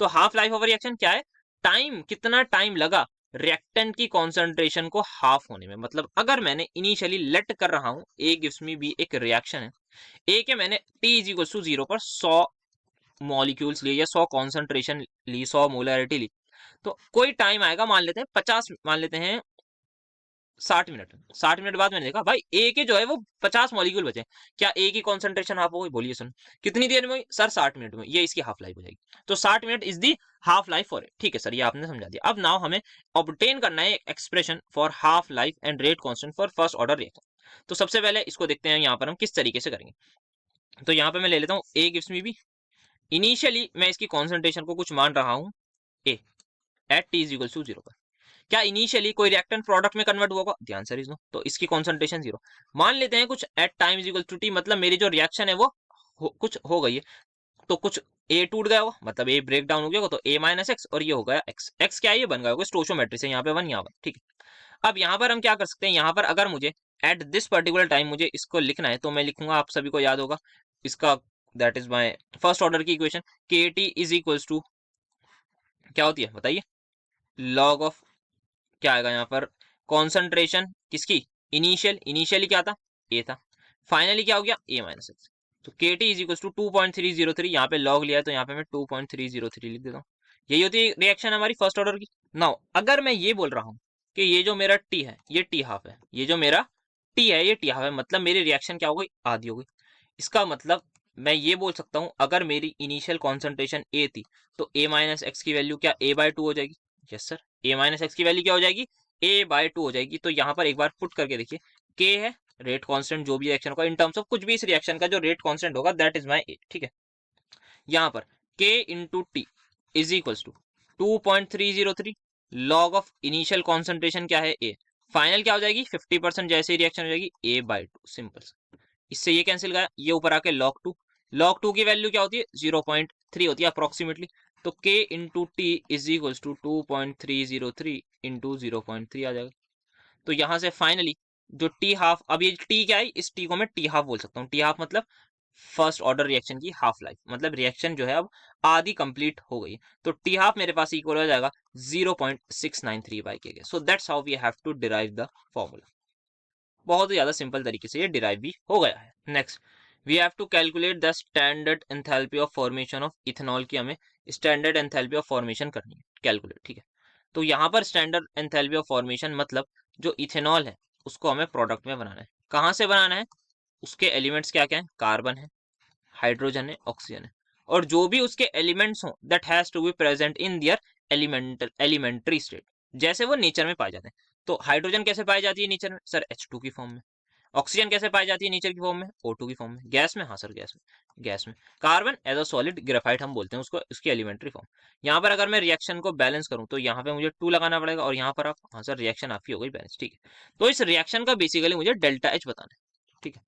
तो हाफ लाइफ ऑफ रिएक्शन क्या है, टाइम, कितना टाइम लगा रिएक्टेंट की कॉन्सेंट्रेशन को हाफ होने में। मतलब अगर मैंने इनिशियली लेट कर रहा हूं ए गिव्स मी बी, एक रिएक्शन है ए के, मैंने टी इज इक्वल टू 0 पर 100 मॉलिक्यूल्स लिए या 100 कॉन्सेंट्रेशन ली, 100 मोलरिटी ली, तो कोई टाइम आएगा, मान लेते हैं 50, मान लेते हैं 60 मिनट, 60 मिनट बाद मैंने देखा भाई ए के जो है वो 50 मॉलिक्यूल बचे, क्या ए की कॉन्सेंट्रेशन हाफ हो गई, बोलिए सुन, कितनी देर में हुई सर, 60 मिनट में, ये इसकी हाफ लाइफ हो जाएगी। तो 60 minute is the half life for it, ठीक है सर, ये आपने समझा दिया। अब नाउ हमें ऑब्टेन करना है expression for half life and rate constant for first order reaction. तो सबसे पहले इसको देखते हैं यहाँ पर हम किस तरीके से करेंगे। तो यहाँ पे मैं ले लेता हूँ A gives me B, initially मैं इसकी कॉन्सेंट्रेशन को कुछ मान रहा हूँ A at T is equal to 0 पर। क्या इनिशियली कोई रिएक्टेंट प्रोडक्ट में कन्वर्ट हुआ होगा, ध्यान से रीजन, तो इसकी कॉन्सेंट्रेशन 0। मान लेते हैं कुछ at time is equal to T, मतलब मेरी जो रिएक्शन है वो कुछ हो गई है, तो कुछ ए टूट गया होगा, मतलब ए ब्रेक डाउन हो गया होगा, तो ए माइनस एक्स, और ये हो गया एक्स, एक्स क्या है, ये बन गया होगा स्टोचोमेट्री से, यहाँ पे 1, यहाँ पर, ठीक है। अब यहाँ पर हम क्या कर सकते हैं, यहाँ पर अगर मुझे एट दिस पर्टिकुलर टाइम मुझे इसको लिखना है, तो मैं लिखूंगा, आप सभी को याद होगा इसका, that is my first order की इक्वेशन, के टी इज इक्वल्स टू क्या होती है बताइए, लॉग ऑफ, क्या आएगा यहाँ पर, कॉन्सेंट्रेशन किसकी, इनिशियल, इनिशियली क्या था, ए था, फाइनली क्या हो गया, ए माइनस एक्स। तो के टी इज इक्वल टू 2.303, यहाँ पे लॉग लिया है तो यहाँ पे मैं 2.303 लिख देता हूँ। यही होती है रिएक्शन हमारी फर्स्ट ऑर्डर की। नाउ अगर मैं ये बोल रहा हूँ कि ये जो मेरा टी है ये टी हाफ है, ये जो मेरा टी है ये टी हाफ है, मतलब मेरी रिएक्शन क्या हो गई, आधी हो गई। इसका मतलब मैं ये बोल सकता हूँ अगर मेरी इनिशियल कॉन्सेंट्रेशन ए थी, तो ए माइनस एक्स की वैल्यू क्या ए बाय 2 हो जाएगी, यस सर, ए माइनस एक्स की वैल्यू क्या हो जाएगी, ए बाय 2 हो जाएगी। तो यहाँ पर एक बार पुट करके देखिए, के है रेट कांस्टेंट, जो भी रिएक्शन होगा इन टर्म्स ऑफ कुछ भी इस रिएक्शन का जो रेट कांस्टेंट होगा दैट इज माय ए, ठीक है। यहाँ पर K into T is equals to 2.303, log of initial concentration क्या है ए, फाइनल क्या हो जाएगी 50%, जैसे ही रिएक्शन हो जाएगी ए बाय 2, सिंपल। इससे ये कैंसिल गया, ये ऊपर आके log 2, log 2 की वैल्यू क्या होती है 0.3 होती है अप्रोक्सीमेटली, तो k into T is equals to 2.303 into 0.3 आ जाएगा। तो यहाँ से फाइनली जो टी हाफ, अब ये टी क्या है, इस टी को मैं टी हाफ बोल सकता हूँ, टी हाफ मतलब फर्स्ट ऑर्डर रिएक्शन की हाफ लाइफ, मतलब रिएक्शन जो है अब आधी कंप्लीट हो गई, तो टी हाफ मेरे पास इक्वल हो जाएगा 0.693 by K. So that's how we have to derive the formula. बहुत ही ज्यादा सिंपल तरीके से ये डिराइव भी हो गया है। Next we have to calculate the standard enthalpy of formation of ethanol की हमें स्टैंडर्ड एंथैल्पी ऑफ फॉर्मेशन करनी है कैलकुलेट, ठीक है। तो यहाँ पर स्टैंडर्ड एंथैल्पी ऑफ फॉर्मेशन मतलब जो इथेनॉल है उसको हमें प्रोडक्ट में बनाना है। कहाँ से बनाना है, उसके एलिमेंट्स क्या क्या है, कार्बन है, हाइड्रोजन है, ऑक्सीजन है, और जो भी उसके एलिमेंट्स हो that has to be present in their elementary state, जैसे वो नेचर में पाए जाते हैं। तो हाइड्रोजन कैसे पाई जाती है नेचर में, सर H2 की फॉर्म में। ऑक्सीजन कैसे पाई जाती है नेचर की फॉर्म में, O2 की फॉर्म में। गैस में, हाँ सर गैस में, गैस में। Carbon as a solid graphite हम बोलते हैं उसको, उसकी एलिमेंट्री फॉर्म। यहाँ पर अगर मैं रिएक्शन को बैलेंस करूँ तो यहाँ पे मुझे 2 लगाना पड़ेगा, और यहाँ पर आप, हाँ सर रिएक्शन आपकी हो गई बैलेंस, ठीक है। तो इस रिएक्शन का बेसिकली मुझे डेल्टा एच बताना है, ठीक है।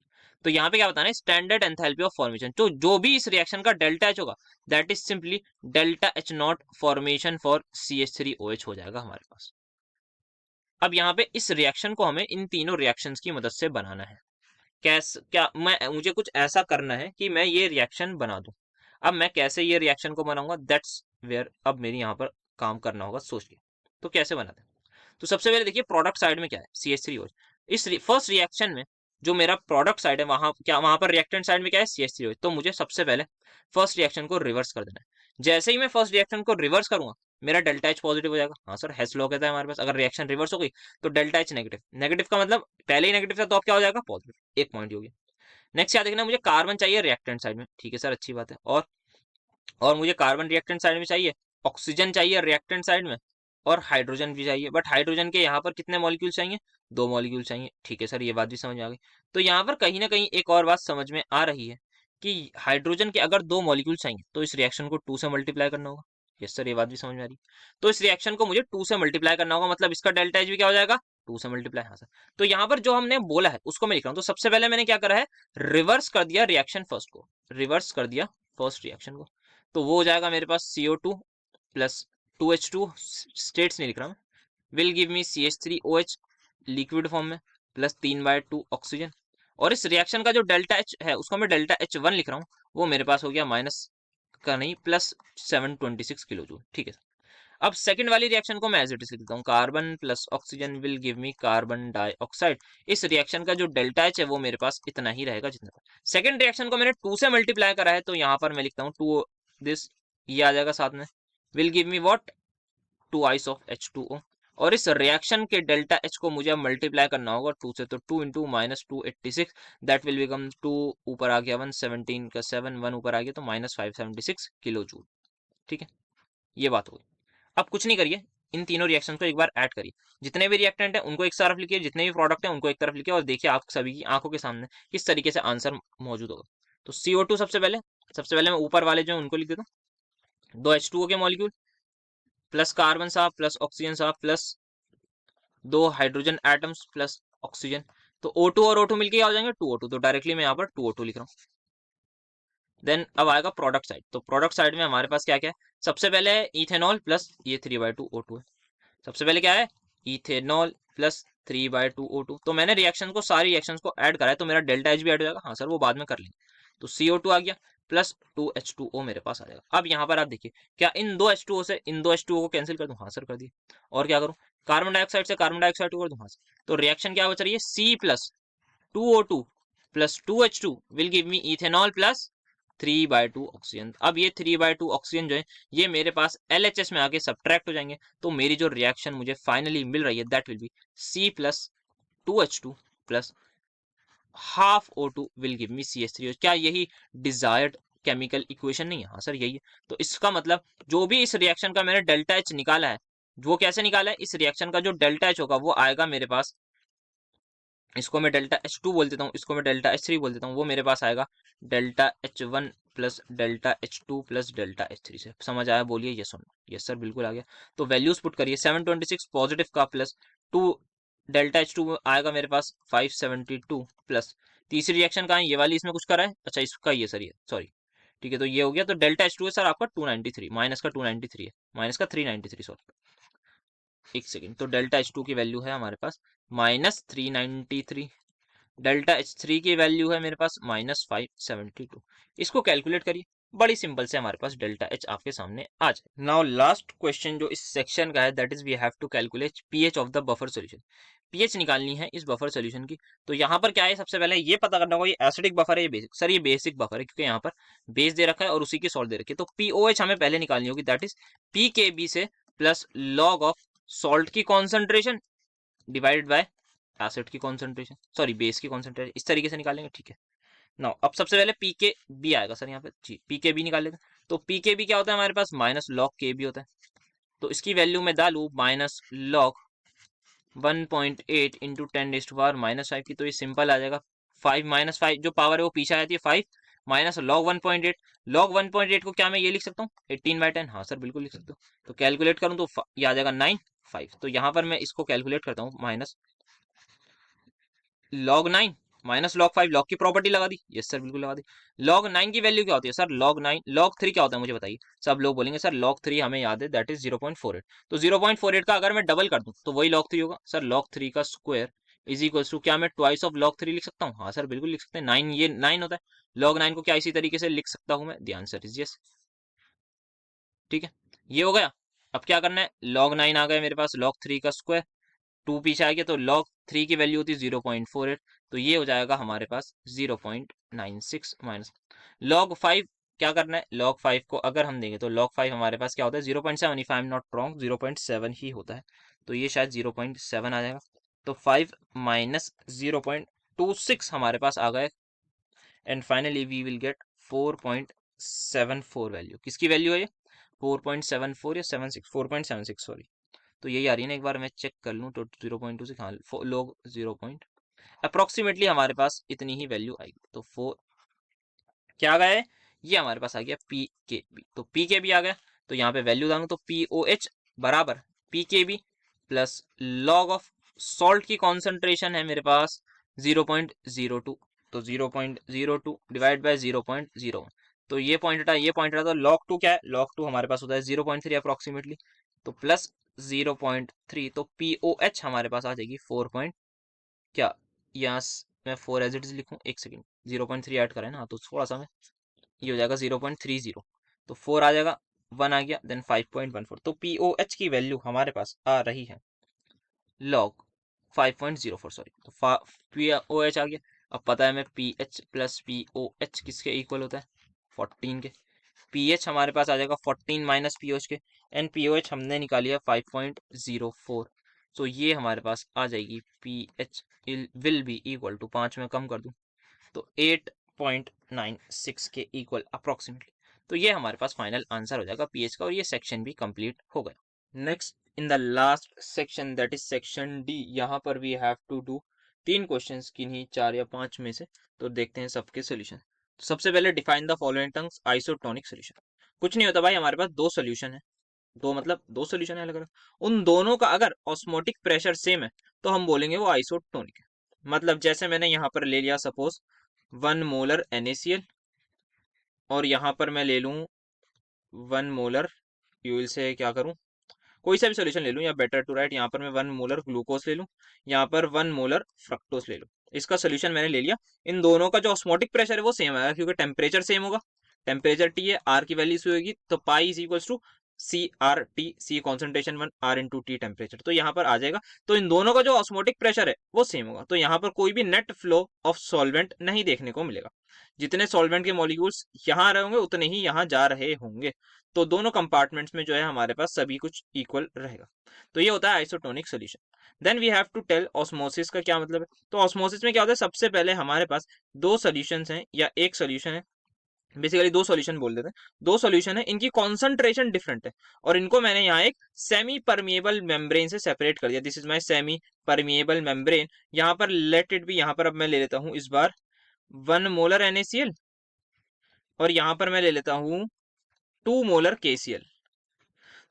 तो यहाँ पे क्या बताना है, स्टैंडर्ड एंथैल्पी ऑफ फॉर्मेशन, तो जो भी इस रिएक्शन का डेल्टा एच होगा that is simply delta H not formation for CH3OH हो जाएगा हमारे पास। अब यहाँ पे इस रिएक्शन को हमें इन तीनों रिएक्शंस की मदद से बनाना है। कैसे, क्या मैं, मुझे कुछ ऐसा करना है कि मैं ये रिएक्शन बना दूं। अब मैं कैसे ये रिएक्शन को बनाऊंगा, दैट्स वेयर अब मेरी यहाँ पर काम करना होगा, सोच के। तो कैसे बनाते हैं, तो सबसे पहले देखिए प्रोडक्ट साइड में क्या है, CH3OH। इस फर्स्ट रिएक्शन में जो मेरा प्रोडक्ट साइड है वहां क्या, वहां पर रिएक्टेंट साइड में क्या है CH3OH, तो मुझे सबसे पहले फर्स्ट रिएक्शन को रिवर्स कर देना है। जैसे ही मैं फर्स्ट रिएक्शन को रिवर्स करूंगा मेरा डेल्टा एच पॉजिटिव हो जाएगा। हाँ सर हेस लॉ कहता है हमारे पास, अगर रिएक्शन रिवर्स हो गई तो डेल्टा एच नेगेटिव, नेगेटिव का मतलब पहले ही नेगेटिव था तो अब क्या हो जाएगा पॉजिटिव, एक पॉइंट हो गया। नेक्स्ट क्या देखना है, मुझे कार्बन चाहिए रिएक्टेंट साइड में, ठीक है सर अच्छी बात है। और मुझे कार्बन रिएक्टेंट साइड में चाहिए, ऑक्सीजन चाहिए रिएक्टेंट साइड में, और हाइड्रोजन भी चाहिए। बट हाइड्रोजन के यहाँ पर कितने मॉलिक्यूल चाहिए, 2 मॉलिक्यूल चाहिए, ठीक है सर ये बात भी समझ आ गई। तो यहाँ पर कहीं ना कहीं एक और बात समझ में आ रही है कि हाइड्रोजन के अगर 2 मॉलिक्यूल चाहिए तो इस रिएक्शन को 2 से मल्टीप्लाई करना होगा। यस सर ये बात भी समझ में आ रही है। तो इस रिएक्शन को मुझे 2 से मल्टीप्लाई करना होगा, मतलब इसका डेल्टा एच भी क्या हो जाएगा 2 से मल्टीप्लाई। हाँ सर, तो यहाँ पर जो हमने बोला है उसको मैं लिख रहा हूँ। तो सबसे पहले मैंने क्या करा है, रिवर्स कर दिया रिएक्शन फर्स्ट को, रिवर्स कर दिया फर्स्ट रिएक्शन को। तो वो हो जाएगा मेरे पास CO2 प्लस 2H2, स्टेट्स नहीं लिख रहा मैं, will give me CH3OH liquid form में, प्लस 3/2 ऑक्सीजन। और इस रिएक्शन का जो डेल्टा H है उसको मैं डेल्टा H1 लिख रहा हूँ, वो मेरे पास हो गया माइनस का नहीं प्लस 726 किलो जूल। ठीक है, अब सेकंड वाली रिएक्शन को मैं एज इट इज लिख देता हूँ, carbon plus oxygen will give me carbon dioxide. इस रिएक्शन का जो डेल्टा H है वो मेरे पास इतना ही रहेगा जितना। सेकंड रिएक्शन को मैंने 2 से मल्टीप्लाई करा है, तो यहाँ पर मैं लिखता हूँ 2 दिस, ये आ जाएगा साथ में, will give me what 2 ice of H2O। और इस रिएक्शन के डेल्टा H को मुझे अब मल्टीप्लाई करना होगा 2 से, तो 2 into minus 286, that will become 2 ऊपर आ गया 117 का 7, 1 ऊपर आ गया तो माइनस 576 किलो जूल। ठीक है, ये बात हो गई। अब कुछ नहीं करिए, इन तीनों रिएक्शन को एक बार ऐड करिए, जितने भी रिएक्टेंट है उनको एक तरफ लिखिए, जितने भी प्रोडक्ट है उनको एक तरफ लिखिए, और देखिए आप सभी की आंखों के सामने किस तरीके से आंसर मौजूद होगा। तो CO2 सबसे पहले मैं ऊपर वाले जो उनको लिख देता हूँ, 2 H2O के मॉलिक्यूल प्लस कार्बन साहब प्लस ऑक्सीजन साहब plus 2 hydrogen atoms plus oxygen, तो O2 और O2 मिलके हो जाएंगे 2O2, तो डायरेक्टली मैं यहाँ पर 2O2 लिख रहा हूँ। देन अब आएगा प्रोडक्ट साइड, तो प्रोडक्ट साइड में हमारे पास क्या क्या है, सबसे पहले है इथेनॉल प्लस ये 3/2 O2 है। सबसे पहले क्या है, इथेनॉल प्लस 3/2 O2। तो मैंने रिएक्शन को, सारी रिएक्शंस को ऐड करा है, तो मेरा डेल्टा H भी ऐड हो जाएगा। हाँ सर वो बाद में कर लेंगे। तो CO2 आ गया प्लस 2H2O मेरे पास आ जाएगा। अब यहाँ पर आप देखिए, क्या इन दो H2O से इन दो H2O को कैंसिल कर दूं? हाँ सर कर दिए। और क्या करूं, कार्बन डाइऑक्साइड से कार्बन डाइऑक्साइड को कर दूं? हाँ सर। तो रिएक्शन क्या बच रही है, C plus 2O2 plus 2H2 will give me ethanol plus 3/2 oxygen. अब ये 3/2 ऑक्सीजन जो है ये मेरे पास LHS में आके सब्ट्रैक्ट हो जाएंगे, तो मेरी जो रिएक्शन मुझे फाइनली मिल रही है that will B C plus 2H2 plus half O2 will give me CH3। क्या यही डिजायर्ड केमिकल इक्वेशन नहीं है? हाँ सर यही है। तो इसका मतलब जो भी इस रिएक्शन का मैंने डेल्टा H निकाला है, वो कैसे निकाला है, इस रिएक्शन का जो डेल्टा H होगा वो आएगा मेरे पास, इसको मैं डेल्टा H2 बोल देता हूँ, इसको मैं डेल्टा H3 बोल देता हूँ, वो मेरे पास आएगा delta H1 plus delta H2 plus delta H3 से। समझ आया? बोलिए यस और नो। यस सर बिल्कुल आ गया। तो वैल्यूज पुट करिए, 726 पॉजिटिव का प्लस 2 डेल्टा H2 आएगा मेरे पास 572 प्लस, तीसरी रिएक्शन कहाँ है, ये वाली, इसमें कुछ करा है, अच्छा इसका ये सर, ये सॉरी, ठीक है, तो ये हो गया। तो डेल्टा H2 है सर आपका 293, माइनस का 293 है, माइनस का 393 सॉरी, एक सेकेंड। तो डेल्टा H2 की वैल्यू है हमारे पास -393, डेल्टा H3 की वैल्यू है मेरे पास -572। इसको कैलकुलेट करिए, बड़ी सिंपल से हमारे पास डेल्टा H आपके सामने आ जाए। नाउ लास्ट क्वेश्चन जो इस सेक्शन का है that is we have to calculate pH of the buffer solution. pH निकालनी है इस बफर सॉल्यूशन की। तो यहाँ पर क्या है, सबसे पहले ये पता करना होगा ये एसिडिक बफर है, ये बेसिक। सर ये बेसिक बफर है क्योंकि यहाँ पर बेस दे रखा है और उसी की सॉल्ट दे रखी है। तो POH हमें पहले निकालनी होगी, दैट इज PKB से प्लस लॉग ऑफ सॉल्ट की कॉन्सेंट्रेशन डिवाइडेड बाय एसिड की कॉन्सेंट्रेशन, सॉरी बेस की कॉन्सेंट्रेशन, इस तरीके से निकालेंगे। ठीक है, नाउ अब सबसे पहले PKB आएगा सर यहाँ पे जी, PKB निकाल लेते हैं। तो PKB क्या होता है हमारे पास, माइनस लॉग KB होता है। तो इसकी वैल्यू मैं डालू माइनस लॉग 1.8 इंटू 10⁻⁻5 की, तो ये सिंपल आ जाएगा 5 -5 जो पावर है वो पीछे आती है 5 माइनस लॉग 1.8। लॉग 1.8 को क्या मैं ये लिख सकता हूँ 18/10? हाँ सर बिल्कुल लिख सकता हूँ। तो कैलकुलेट करूँ तो ये आ जाएगा 9 5। तो यहाँ पर मैं इसको कैलकुलेट करता हूँ, minus log 9 minus log 5, log की प्रॉपर्टी लगा दी, यस सर बिल्कुल लगा दी। लॉग 9 की वैल्यू क्या होती है सर, लॉग 9, लॉग 3 क्या होता है मुझे बताइए। सब लोग बोलेंगे सर लॉग 3 हमें याद है दैट इज 0.48। तो 0.48 का अगर मैं डबल कर दूं तो वही लॉग 3 होगा। सर लॉग 3 का स्क्वायर इज इक्वल टू, क्या मैं ट्वाइस ऑफ लॉग 3 लिख सकता हूँ? हाँ सर बिल्कुल लिख सकते हैं। 9 ये 9 होता है, लॉग 9 को क्या इसी तरीके से लिख सकता हूँ मैं? The answer is yes. ठीक है, ये हो गया। अब क्या करना है, लॉग 9 आ गया मेरे पास, लॉग 3 का स्क्वायर, 2 पीछे आ गया, तो log 3 की वैल्यू होती है 0.48, तो ये हो जाएगा हमारे पास 0.96 माइनस log 5। क्या करना है, log 5 को अगर हम देंगे तो log 5 हमारे पास क्या होता है 0.7, if I am not wrong 0.7 ही होता है, तो ये शायद 0.7 आ जाएगा। तो 5 माइनस 0.26 हमारे पास आ गए, and finally we will get 4.74 value. किसकी वैल्यू है ये, 4.74 या 76, 4.76 सॉरी। तो यही आ रही है ना, एक बार मैं चेक कर लूँ तो 0.2 से, हाँ लोग 0 पॉइंट अप्रोक्सीमेटली हमारे पास इतनी ही वैल्यू आएगी। तो 4 क्या आ गया है, ये हमारे पास आ गया PKB। तो PKB आ गया, तो यहाँ पे वैल्यू डालूँ तो POH बराबर PKB plus log of salt की कॉन्सेंट्रेशन है मेरे पास 0.02, तो 0.02 डिवाइड बाय 0.01, तो ये पॉइंट हटा, ये पॉइंट हटा, तो log 2 क्या है, log 2 हमारे पास होता है 0.3 अप्रोक्सीमेटली, तो प्लस 0.3, तो POH हमारे पास आ जाएगी 4 पॉइंट क्या, यहाँ मैं 4 एज इट इज लिखूँ, एक सेकेंड, 0.3 ऐड करें ना तो थोड़ा सा मैं, ये हो जाएगा 0.30, तो 4 आ जाएगा, 1 आ गया, देन 5.14, तो POH की वैल्यू हमारे पास आ रही है log 5.04, सॉरी, तो POH आ गया। अब पता है मैं PH प्लस POH किसके इक्वल होता है, 14 के। PH हमारे पास आ जाएगा 14 माइनस POH के, एंड POH हमने निकाली है 5.04, तो ये हमारे पास आ जाएगी PH will be equal to, 5 में कम कर दूं तो 8.96 के इक्वल अप्रोक्सीमेटली। तो ये हमारे पास फाइनल आंसर हो जाएगा पीएच का, और ये सेक्शन भी कंप्लीट हो गया। Next in the last section, that is section D, यहाँ पर we have to do 3 questions, किन्हीं 4 या 5 में से, तो देखते हैं सबके सोल्यूशन। तो सबसे पहले define the following terms isotonic solution. कुछ नहीं होता भाई, हमारे पास दो सोल्यूशन है, दो मतलब दो सोल्यूशन है अलग अलग, उन दोनों का अगर ऑस्मोटिक प्रेशर सेम है तो हम बोलेंगे वो आइसोटोनिक है। मतलब जैसे मैंने यहाँ पर ले लिया सपोज 1 मोलर NaCl, और यहाँ पर मैं ले लूँ 1 मोलर, यूल से क्या करूँ, कोई सा भी सोल्यूशन ले लूँ, या बेटर टू राइट, यहाँ पर मैं 1 मोलर ग्लूकोज ले लूँ, यहाँ पर 1 मोलर फ्रक्टोज ले लूँ। इसका सोल्यूशन मैंने ले लिया। इन दोनों का जो ऑस्मोटिक प्रेशर है वो सेम आएगा, क्योंकि टेम्परेचर सेम होगा, टेम्परेचर T है, R की वैल्यू होगी, तो pi is equals to CRT, C concentration 1, R into T temperature, तो यहाँ पर आ जाएगा। तो इन दोनों का जो ऑस्मोटिक प्रेशर है वो सेम होगा, तो यहाँ पर कोई भी नेट फ्लो ऑफ सॉल्वेंट नहीं देखने को मिलेगा। जितने सॉल्वेंट के मॉलिक्यूल्स यहाँ आ रहे होंगे उतने ही यहाँ जा रहे होंगे, तो दोनों कंपार्टमेंट्स में जो है हमारे पास सभी कुछ इक्वल रहेगा। तो ये होता है isotonic solution. Then we have to tell osmosis का क्या मतलब है। तो ऑस्मोसिस में क्या होता है, सबसे पहले हमारे पास दो सोल्यूशंस हैं या एक सोल्यूशन है, बेसिकली दो सॉल्यूशन बोल देते हैं, दो सॉल्यूशन है, इनकी कॉन्सेंट्रेशन डिफरेंट है, और इनको मैंने यहाँ एक सेमी परमिएबल मेम्ब्रेन से सेपरेट कर दिया। This is my semi permeable membrane. यहाँ पर लेट इट भी, यहाँ पर अब मैं ले लेता हूँ इस बार 1 मोलर NaCl, और यहाँ पर मैं ले लेता हूँ 2 मोलर KCl।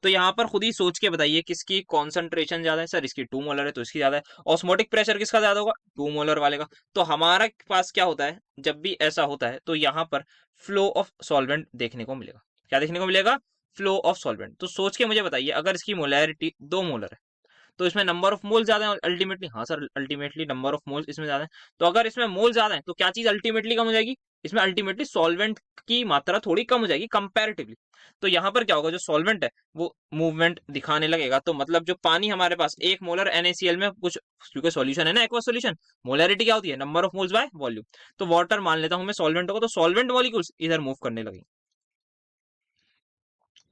तो यहाँ पर खुद ही सोच के बताइए किसकी कॉन्सेंट्रेशन ज्यादा है। सर इसकी 2 मोलर है तो इसकी ज्यादा है। ऑस्मोटिक प्रेशर किसका ज्यादा होगा, 2 मोलर वाले का। तो हमारा पास क्या होता है, जब भी ऐसा होता है तो यहाँ पर फ्लो ऑफ सॉल्वेंट देखने को मिलेगा। क्या देखने को मिलेगा, फ्लो ऑफ सॉल्वेंट। तो सोच के मुझे बताइए, अगर इसकी मोलैरिटी 2 मोलर है तो इसमें नंबर ऑफ मोल ज्यादा है अल्टीमेटली। हाँ sir, ultimately number of moles इसमें ज्यादा है। तो अगर इसमें मोल ज्यादा है तो क्या चीज अल्टीमेटली कम हो जाएगी, इसमें अल्टीमेटली सॉल्वेंट की मात्रा थोड़ी कम हो जाएगी कंपैरेटिवली। तो यहाँ पर क्या होगा, जो सॉल्वेंट है वो मूवमेंट दिखाने लगेगा। तो मतलब जो पानी हमारे पास 1 मोलर NaCl में कुछ, क्योंकि सॉल्यूशन है ना एक्वा सॉल्यूशन, मोलैरिटी क्या होती है, number of moles by volume. तो वाटर मान लेता हूं मैं सॉल्वेंट होगा, तो सॉल्वेंट मॉलिक्यूल्स इधर मूव करने लगेंगे।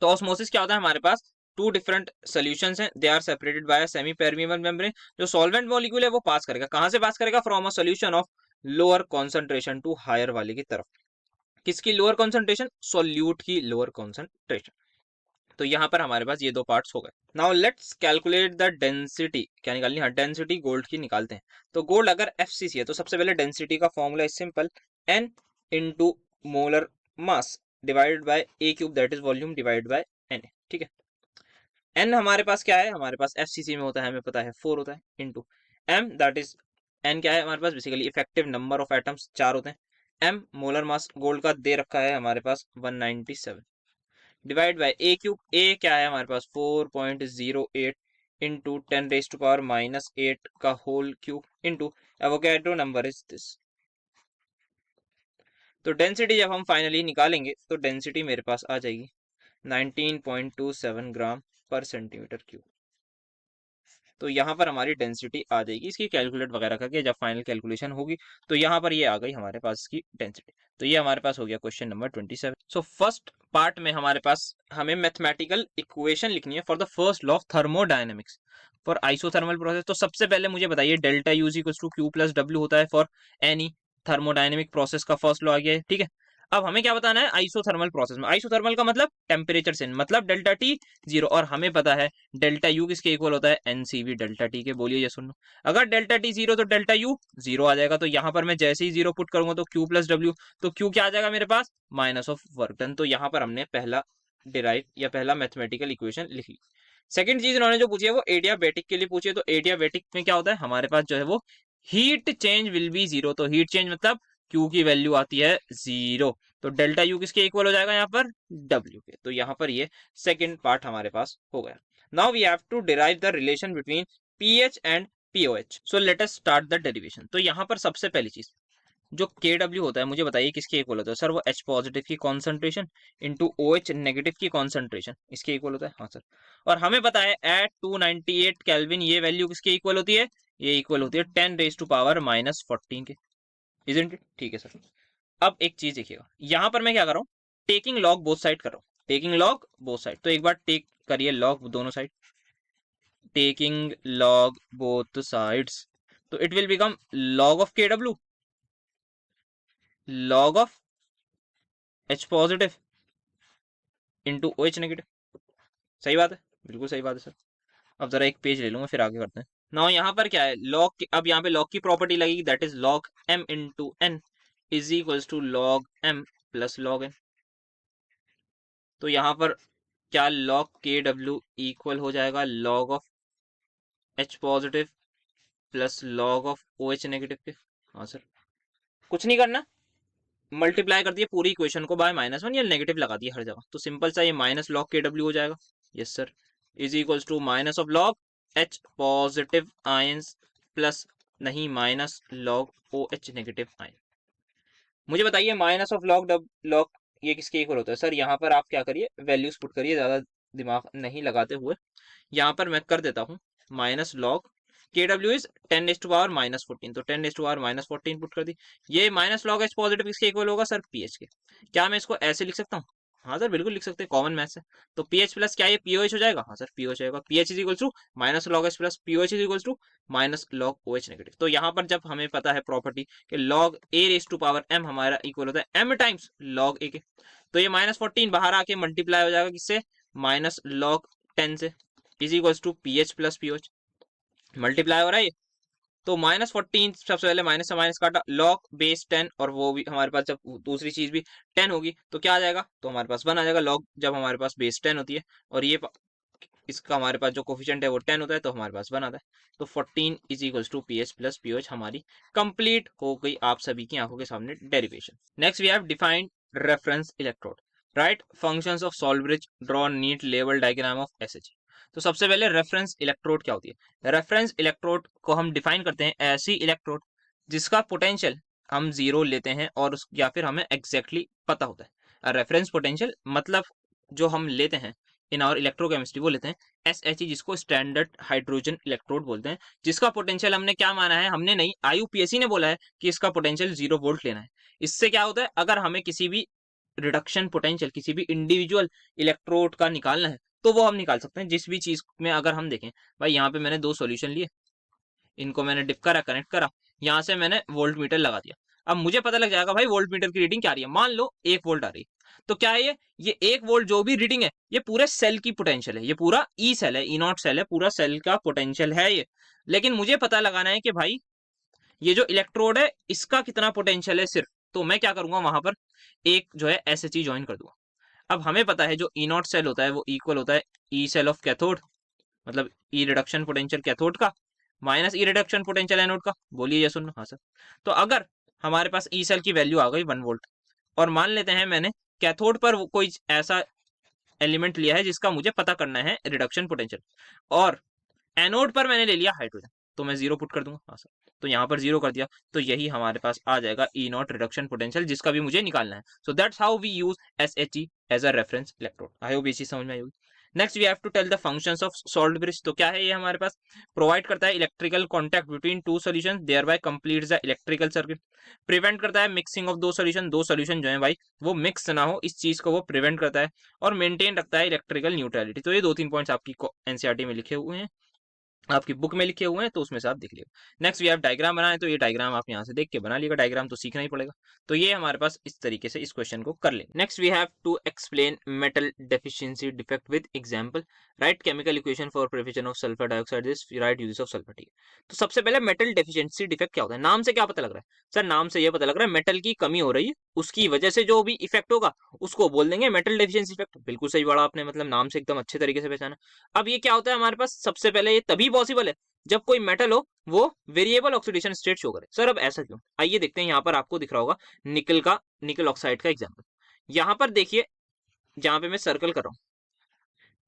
तो ऑस्मोसिस क्या होता है, हमारे पास टू डिफरेंट सॉल्यूशंस हैं, they are separated by semi permeable membrane. जो सॉल्वेंट मॉलिक्यूल है वो पास करेगा, कहां से पास करेगा, from a solution of lower concentration to higher वाले की तरफ। किसकी लोअर कॉन्सेंट्रेशन, सोल्यूट की लोअर कॉन्सेंट्रेशन। तो यहाँ पर हमारे पास ये दो पार्ट्स हो गए। Now let's calculate the density, क्या निकालनी है, डेंसिटी गोल्ड की निकालते हैं। तो गोल्ड अगर FCC है तो सबसे पहले डेंसिटी का formula is simple, N into molar mass divided by A cube, that is volume divide by Na। ठीक है, N हमारे पास क्या है, हमारे पास FCC में होता है, हमें पता है 4 होता है, into M, that is N क्या है हमारे पास, basically effective number of atoms 4 होते हैं। M मोलर मास गोल्ड का दे रखा है हमारे पास 197, divide by A cube, A क्या है हमारे पास 4.08 इंटू 10⁻⁻8 का whole cube, into Avogadro number is this. तो डेंसिटी जब हम फाइनली निकालेंगे तो डेंसिटी मेरे पास आ जाएगी 19.27 ग्राम पर सेंटीमीटर क्यूब। तो यहाँ पर हमारी डेंसिटी आ जाएगी, इसकी कैलकुलेट वगैरह करके जब फाइनल कैलकुलेशन होगी तो यहाँ पर ये आ गई हमारे पास इसकी डेंसिटी। तो ये हमारे पास हो गया question number 27। So first part में हमारे पास हमें मैथमेटिकल इक्वेशन लिखनी है for the first law of thermodynamics for isothermal process. तो सबसे पहले मुझे बताइए, delta U equal to Q plus W होता है फॉर एनी थर्मोडायनेमिक प्रोसेस का फर्स्ट लॉ आ गया है। ठीक है, अब हमें क्या बताना है, आइसोथर्मल प्रोसेस में, आइसोथर्मल का मतलब टेम्परेचर से, मतलब डेल्टा टी जीरो, और हमें पता है डेल्टा यू किसके इक्वल होता है, NCV डेल्टा टी के। बोलिए ये सुनो, अगर डेल्टा टी जीरो तो डेल्टा यू जीरो आ जाएगा। तो यहाँ पर मैं जैसे ही जीरो पुट करूंगा तो क्यू प्लस डब्ल्यू, तो क्यू क्या आ जाएगा मेरे पास, माइनस ऑफ वर्क डन। तो यहाँ पर हमने पहला डिराइव या पहला मैथमेटिकल इक्वेशन लिख ली। सेकंड चीज इन्होंने जो पूछी है वो एडियाबेटिक के लिए पूछी है। तो एडियाबेटिक में क्या होता है, हमारे पास जो है वो heat change will be zero. तो हीट चेंज मतलब क्यू की वैल्यू आती है जीरो, तो डेल्टा यू किसके इक्वल हो जाएगा यहाँ पर, डब्ल्यू के। तो यहाँ पर ये सेकेंड पार्ट हमारे पास हो गया। Now we have to derive the relation between pH and pOH. So let us start the derivation. तो यहाँ पर सबसे पहली चीज, जो के डब्ल्यू होता है, मुझे बताइए किसके इक्वल होता है सर, वो एच पॉजिटिव की concentration into O H negative की कॉन्सेंट्रेशन, इसके इक्वल होता है। हाँ सर। और हमें पता है एट 298 केल्विन ये वैल्यू किसके इक्वल होती है, ये इक्वल होती है 10⁻⁻14 के, इजंट इट? ठीक है सर। अब एक चीज देखिएगा, यहां पर मैं क्या कर रहा हूँ, टेकिंग लॉग बोथ साइड कर रहा हूँ, टेकिंग लॉग बोथ साइड। तो एक बार टेक करिए लॉग दोनों side, taking log both sides, तो it will become log of K W log of H positive into O H negative. सही बात है, बिल्कुल सही बात है सर। अब जरा एक पेज ले लूंगा फिर आगे करते हैं। नाउ यहाँ पर क्या है, लॉग की, अब यहाँ पे लॉग की प्रॉपर्टी लगेगी, that is log M into N is equals to log M plus log N. तो यहाँ पर क्या लॉग के डब्ल्यू इक्वल हो जाएगा log of H positive plus log of O H negative के। हाँ सर, कुछ नहीं करना, मल्टीप्लाई कर दिए पूरी इक्वेशन को बाय -1 या नेगेटिव लगा दिया हर जगह, तो सिंपल सा ये माइनस लॉग के डब्ल्यू हो जाएगा। Yes sir, is equals to minus of log H positive ions plus, नहीं, minus log O H negative ion. मुझे बताइए माइनस ऑफ लॉग लॉग ये किसके इक्वल होता है सर, यहाँ पर आप क्या करिए, वैल्यूज पुट करिए, ज्यादा दिमाग नहीं लगाते हुए। यहाँ पर मैं कर देता हूँ माइनस लॉग के डब्ल्यू इज 10⁻⁻14, तो 10⁻⁻14 पुट कर दी। ये माइनस लॉग एच पॉजिटिव किसके इक्वल होगा सर, पीएच के। क्या मैं इसको ऐसे लिख सकता हूँ, हाँ सर बिल्कुल लिख सकते हैं, कॉमन मैथ्स है। तो पीएच प्लस क्या ये पीओएच हो जाएगा, हाँ सर पीओएच जाएगा, pH is equal to minus log H plus pOH is equal to minus log OH negative. तो यहाँ पर जब हमें पता है प्रॉपर्टी कि log A raise to power M हमारा इक्वल होता है एम टाइम्स लॉग ए के, तो ये -14 बाहर आके मल्टीप्लाई हो जाएगा किससे, माइनस लॉग 10 से, is equal to pH plus pOH, multiply हो रहा है ये। तो -14 सबसे पहले माइनस से माइनस काटा, लॉग बेस 10, और वो भी हमारे पास जब दूसरी चीज भी 10 होगी तो क्या आ जाएगा, तो हमारे पास 1 आ जाएगा। लॉग जब हमारे पास बेस 10 होती है और ये इसका हमारे पास जो कोफिशिएंट है वो 10 होता है, तो हमारे पास 1 आता है। तो 14 is equals to pH plus pOH हमारी कंप्लीट हो गई आप सभी की आंखों के सामने derivation. Next we have defined reference electrode, write functions of salvage, draw neat level diagram of SH. तो सबसे पहले रेफरेंस इलेक्ट्रोड क्या होती है, रेफरेंस इलेक्ट्रोड को हम डिफाइन करते हैं ऐसी इलेक्ट्रोड जिसका पोटेंशियल हम 0 लेते हैं और या फिर हमें एग्जैक्टली पता होता है। रेफरेंस पोटेंशियल मतलब जो हम लेते हैं इन आवर इलेक्ट्रोकेमिस्ट्री वो लेते हैं एसएचई, जिसको स्टैंडर्ड हाइड्रोजन इलेक्ट्रोड बोलते हैं, जिसका पोटेंशियल हमने क्या माना है, हमने नहीं, आईयूपीएसी ने बोला है कि इसका पोटेंशियल 0 वोल्ट लेना है। इससे क्या होता है, अगर हमें किसी भी रिडक्शन पोटेंशियल किसी भी इंडिविजुअल इलेक्ट्रोड का निकालना है तो वो हम निकाल सकते हैं जिस भी चीज में। अगर हम देखें भाई, यहाँ पे मैंने 2 सॉल्यूशन लिए, इनको मैंने डिप करा, कनेक्ट करा, यहाँ से मैंने वोल्ट मीटर लगा दिया। अब मुझे पता लग जाएगा भाई वोल्ट मीटर की रीडिंग क्या आ रही है, मान लो 1 वोल्ट आ रही है। तो क्या है ये 1 वोल्ट जो भी रीडिंग है ये पूरे सेल की पोटेंशियल है, ये पूरा ई सेल है, ई नॉट सेल है, पूरा सेल का पोटेंशियल है ये। लेकिन मुझे पता लगाना है कि भाई ये जो इलेक्ट्रोड है इसका कितना पोटेंशियल है सिर्फ, तो मैं क्या करूंगा, वहां पर एक जो है एसएचई ज्वाइन कर दूंगा। अब हमें पता है जो ई नॉट सेल होता है वो इक्वल होता है ई सेल ऑफ कैथोड, मतलब ई रिडक्शन पोटेंशियल कैथोड का माइनस ई रिडक्शन पोटेंशियल एनोड का। बोलिए ये सुन, हाँ सर। तो अगर हमारे पास ई सेल की वैल्यू आ गई 1 वोल्ट, और मान लेते हैं मैंने कैथोड पर कोई ऐसा एलिमेंट लिया है जिसका मुझे पता करना है रिडक्शन पोटेंशियल, और एनोड पर मैंने ले लिया हाइड्रोजन, तो मैं 0 पुट कर दूंगा। हाँ सर, तो यहाँ पर 0 कर दिया, तो यही हमारे पास आ जाएगा ई नॉट रिडक्शन पोटेंशियल जिसका भी मुझे निकालना है। So that's how we use SHE as a reference electrode. I hope ये चीज समझ में आई होगी। Next we have to tell the functions of salt bridge. तो क्या है ये हमारे पास, प्रोवाइड करता है electrical contact between 2 solutions, thereby completes the electrical circuit. Prevent करता है मिक्सिंग ऑफ 2 सॉल्यूशन, 2 सॉल्यूशन जो है भाई वो मिक्स ना हो, इस चीज को वो प्रिवेंट करता है। और मेंटेन रखता है इलेक्ट्रिकल न्यूट्रलिटी। तो ये 2-3 पॉइंट्स आपकी एनसीईआरटी में लिखे हुए हैं, आपकी बुक में लिखे हुए हैं, तो उसमें से आप देख लीजिएगा। नेक्स्ट वी हैव डायग्राम बनाए, तो ये डायग्राम आप यहाँ से देख के बना लीजिएगा, डायग्राम तो सीखना ही पड़ेगा। तो ये हमारे पास इस तरीके से इस क्वेश्चन को कर लेंगे। Next we have to explain metal deficiency defect with example, write chemical equation for preparation of sulphur dioxide, this write use of sulphur. ठीक है, तो सबसे पहले मेटल डेफिशिएंसी डिफेक्ट क्या होता है, नाम से क्या पता लग रहा है सर, नाम से ये पता लग रहा है मेटल की कमी हो रही है, उसकी वजह से जो भी इफेक्ट होगा उसको बोल देंगे मेटल डेफिशिएंसी इफेक्ट। बिल्कुल सही पढ़ा आपने, मतलब नाम से एकदम अच्छे तरीके से पहचाना। अब ये क्या होता है हमारे पास, सबसे पहले ये तभी पॉसिबल है जब कोई मेटल हो वो वेरिएबल ऑक्सीडेशन स्टेट शो करे। सर अब ऐसा क्यों? आइए देखते हैं। यहाँ पर आपको दिख रहा होगा निकल ऑक्साइड का एग्जाम्पल। यहाँ पर देखिए, जहां पे मैं सर्कल कर रहा हूँ,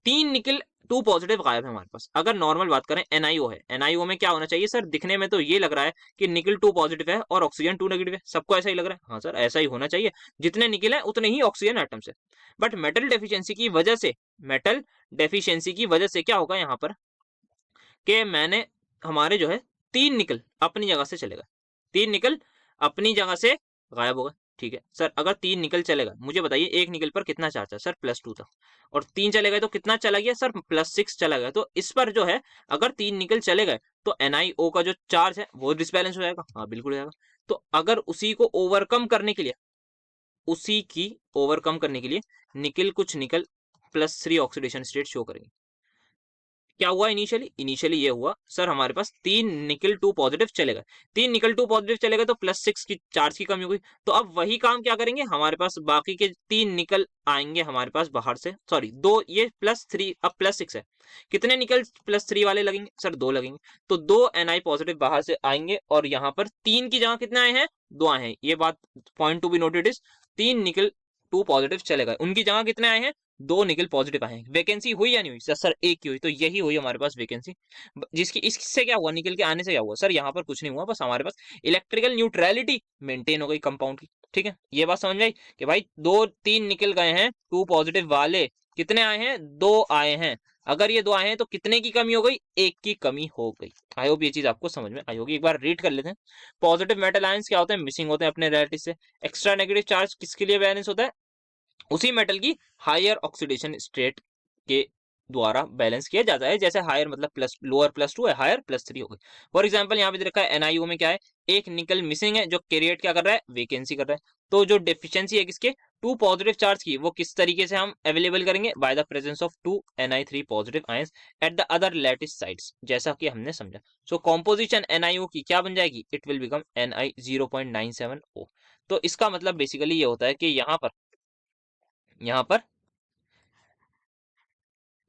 3 निकल 2 पॉजिटिव गायब है हमारे पास। अगर नॉर्मल बात करें, एनआईओ है, एनआईओ में क्या होना चाहिए सर? दिखने में तो ये लग रहा है कि निकल 2 पॉजिटिव है और ऑक्सीजन 2 नेगेटिव है। सबको ऐसा ही लग रहा है। हाँ सर, ऐसा ही होना चाहिए। जितने निकल है उतने ही ऑक्सीजन एटम्स है। बट मेटल डेफिशिएंसी की वजह से क्या होगा यहाँ पर कि मैंने हमारे जो है 3 निकल अपनी जगह से चले गए। 3 निकल अपनी जगह से गायब हो गए। ठीक है सर, अगर 3 निकल चले गए, मुझे बताइए एक निकल पर कितना चार्ज है सर? +2 था। और 3 चले गए तो कितना चला गया सर? +6 चला गया। तो इस पर जो है, अगर 3 निकल चले गए तो NiO का जो चार्ज है वो डिसबैलेंस हो जाएगा। हाँ बिल्कुल हो जाएगा। तो अगर उसी की ओवरकम करने के लिए कुछ निकल +3 ऑक्सीडेशन स्टेट शो करेंगे। क्या हुआ इनिशियली ये हुआ सर, हमारे पास 3 निकल 2 पॉजिटिव चले गए। 3 निकल 2 पॉजिटिव चले गए तो +6 की चार्ज की कमी हो गई। तो अब वही काम क्या करेंगे, हमारे पास बाकी के 3 निकल आएंगे हमारे पास बाहर से। सॉरी, 2, ये +3 अब +6 है। कितने निकल +3 वाले लगेंगे सर? 2 लगेंगे। तो 2 Ni पॉजिटिव बाहर से आएंगे और यहाँ पर 3 की जगह कितने आए हैं? 2 आए हैं। ये बात point to be noted is 3 निकल 2 पॉजिटिव चले गए, उनकी जगह कितने आए हैं? 2 निकल पॉजिटिव आए हैं। वैकेंसी हुई या नहीं हुई सर? एक की हुई। तो यही हुई हमारे पास वैकेंसी। जिसकी इससे क्या हुआ, निकल के आने से क्या हुआ सर? यहाँ पर कुछ नहीं हुआ, बस हमारे पास इलेक्ट्रिकल न्यूट्रलिटी मेंटेन हो गई कंपाउंड की। ठीक है, ये बात समझ में आई कि भाई 2-3 निकल गए हैं 2 पॉजिटिव वाले, कितने आए हैं? 2 आए हैं। अगर ये 2 आए हैं तो कितने की कमी हो गई? 1 की कमी हो गई। आई होप ये चीज आपको समझ में आई होगी। एक बार रीड कर लेते हैं। पॉजिटिव मेटल आयंस क्या होते हैं? मिसिंग होते हैं अपने रिलेटिव से। एक्स्ट्रा नेगेटिव चार्ज किसके लिए बैलेंस होता है? उसी मेटल की हायर ऑक्सीडेशन स्टेट के द्वारा बैलेंस किया जाता है। जैसे हायर मतलब प्लस, लोअर +2 है, हायर +3 हो गई। फॉर एग्जांपल यहाँ पे दे रखा है NiO में क्या है? एक निकल मिसिंग है जो क्रिएट क्या कर रहा है? वैकेंसी कर रहा है। तो जो डेफिशिएंसी है किसके? 2 पॉजिटिव चार्ज की, वो किस तरीके से हम अवेलेबल करेंगे? By the presence of 2 Ni3 positive ions at the other lattice sides, जैसा कि हमने समझा। सो कॉम्पोजिशन NiO की क्या बन जाएगी? It will become Ni 0.97O। तो इसका मतलब बेसिकली ये होता है कि यहाँ पर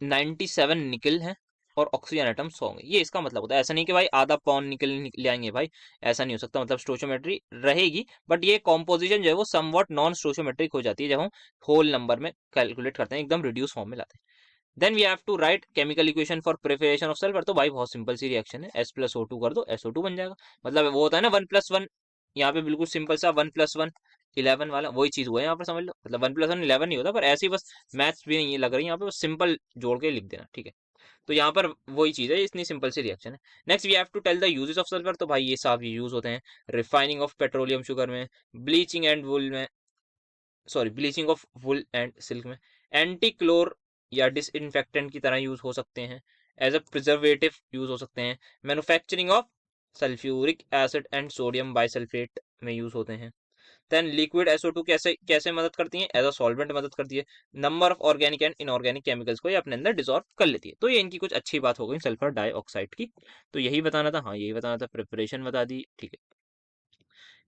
97 निकल है और ऑक्सीजन एटम 100 होंगे। ये इसका मतलब होता है। ऐसा नहीं कि भाई आधा पौन निकल ले आएंगे भाई, ऐसा नहीं हो सकता। मतलब स्टोचियोमेट्री रहेगी, बट ये कॉम्पोजिशन जो है वो समवॉट नॉन स्टोचियोमेट्रिक हो जाती है जब हम होल नंबर में कैलकुलेट करते हैं, एकदम रिड्यूस फॉर्म में लाते हैं। Then we have to write chemical equation for preparation of sulphur. तो भाई बहुत सिंपल सी रिएक्शन है, S+O2 कर दो, SO2 बन जाएगा। मतलब वो होता है ना 1+1, यहाँ पे बिल्कुल सिंपल सा 1+1 11 वाला, वही चीज हुआ है यहाँ पर, समझ लो। मतलब 1+1 11 नहीं होता, पर ऐसे ही बस मैथ्स भी नहीं लग रही यहाँ पे, बस सिंपल जोड़ के लिख देना। ठीक है, तो यहाँ पर वही चीज है, इतनी सिंपल सी रिएक्शन है। Next we have to tell the uses of sulphur. तो भाई ये सब यूज होते हैं रिफाइनिंग ऑफ पेट्रोलियम शुगर में, ब्लीचिंग एंड वुल में, sorry bleaching of wool and silk में, एंटी क्लोर या डिसइंफेक्टेंट की तरह यूज हो सकते हैं, एज अ प्रिजर्वेटिव यूज हो सकते हैं, manufacturing of sulphuric acid and sodium bisulphate में यूज होते हैं। देन लिक्विड SO2 कैसे कैसे मदद करती है? एज अ सॉल्वेंट मदद करती है। Number of organic and inorganic chemicals को ये अपने अंदर डिसॉल्व कर लेती है। तो ये इनकी कुछ अच्छी बात हो गई सल्फर डाइऑक्साइड की। तो यही बताना था, हाँ यही बताना था, प्रिपरेशन बता दी। ठीक है,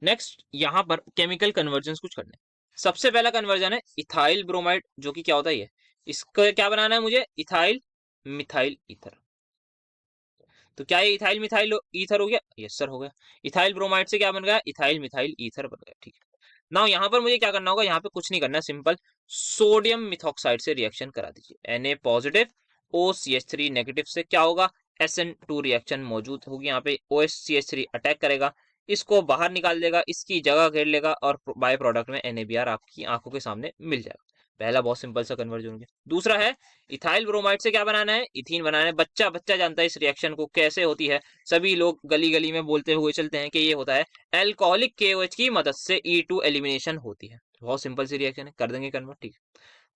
नेक्स्ट यहाँ पर केमिकल कन्वर्जन कुछ करने। सबसे पहला कन्वर्जन है इथाइल ब्रोमाइड, जो कि क्या होता है? ये इसका क्या बनाना है मुझे? Ethyl methyl ether. तो क्या ये इथाइल मिथाइल ईथर हो गया? यस सर हो गया। इथाइल ब्रोमाइड से क्या बन गया? इथाइल मिथाइल ईथर बन गया। ठीक है, नाउ यहाँ पर मुझे क्या करना होगा? यहाँ पे कुछ नहीं करना है, सिंपल सोडियम मिथॉक्साइड से रिएक्शन करा दीजिए। Na पॉजिटिव OCH3 नेगेटिव से क्या होगा? SN2 रिएक्शन मौजूद होगी। यहाँ पे OCH3 अटैक करेगा, इसको बाहर निकाल देगा, इसकी जगह घेर लेगा और बाय प्रोडक्ट में NaBr आपकी आंखों के सामने मिल जाएगा। पहला बहुत सिंपल सा कन्वर्जन हो गया। दूसरा है इथाइल ब्रोमाइड से क्या बनाना है? इथीन बनाना है। बच्चा बच्चा जानता है इस रिएक्शन को कैसे होती है, सभी लोग गली गली में बोलते हुए चलते हैं कि ये होता है एल्कोहलिक KOH की मदद से E2 एलिमिनेशन होती है। बहुत सिंपल सी रिएक्शन है, कर देंगे कन्वर्ट। ठीक है,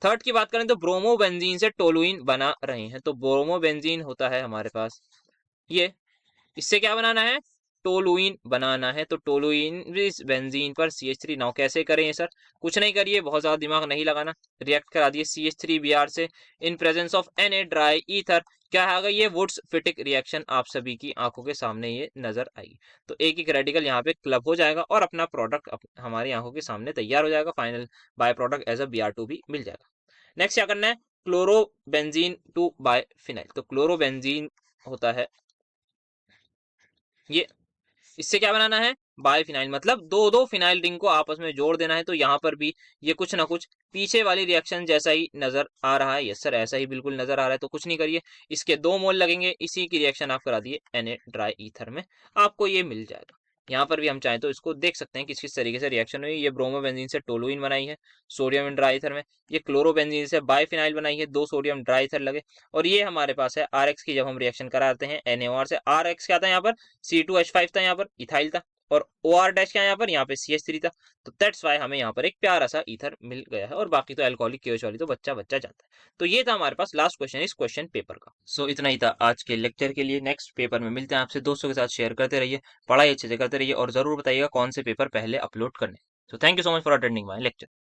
थर्ड की बात करें तो ब्रोमोबेंजीन से टोलुइन बना रहे हैं। तो ब्रोमोबेंजीन होता है हमारे पास ये, इससे क्या बनाना है? टोलुइन बनाना है। तो टोलुइन बेंजीन पर CH3। नाउ कैसे करें ये सर? कुछ नहीं करिए, बहुत ज्यादा दिमाग नहीं लगाना, रिएक्ट करा दिए CH3Br से in presence of Na dry ether. क्या आएगा? ये वुड्स फिटिक रिएक्शन आप सभी की आंखों के सामने ये नजर आएगी। तो एक एक रेडिकल यहाँ पे क्लब हो जाएगा और अपना प्रोडक्ट हमारी आंखों के सामने तैयार हो जाएगा। Final by product as a Br2 भी मिल जाएगा। नेक्स्ट क्या करना है? Chlorobenzene to biphenyl. तो क्लोरोबेंजीन होता है ये इससे क्या बनाना है, बायफिनाइल, मतलब दो दो फिनाइल रिंग को आपस में जोड़ देना है। तो यहाँ पर भी ये कुछ ना कुछ पीछे वाली रिएक्शन जैसा ही नजर आ रहा है। यस सर, ऐसा ही बिल्कुल नजर आ रहा है। तो कुछ नहीं करिए, इसके 2 मोल लगेंगे, इसी की रिएक्शन आप करा दिए Na ड्राई ईथर में, आपको ये मिल जाएगा। यहाँ पर भी हम चाहें तो इसको देख सकते हैं किस किस तरीके से रिएक्शन हुई। ये ब्रोमोबेंजीन से टोलुइन बनाई है सोडियम ड्राई ईथर में, ये क्लोरोबेंजीन से बायफिनाइल बनाई है, 2 सोडियम ड्राई ईथर लगे। और ये हमारे पास है RX की, जब हम रिएक्शन कराते हैं NaOR से, RX क्या था यहाँ पर, C2H5 था, यहाँ पर इथाइल था, और OR डैश क्या यहाँ पे CH3 था। तो दैट्स वाई हमें यहाँ पर एक प्यारा सा ईथर मिल गया है, और बाकी तो अल्कोहलिक केओएच वाली तो बच्चा बच्चा जानता है। तो ये था हमारे पास लास्ट क्वेश्चन इस क्वेश्चन पेपर का। सो इतना ही था आज के लेक्चर के लिए। नेक्स्ट पेपर में मिलते हैं आपसे। दोस्तों के साथ शेयर करते रहिए, पढ़ाई अच्छे से करते रहिए, और जरूर बताइएगा कौन से पेपर पहले अपलोड करने। So thank you so much for attending my lecture.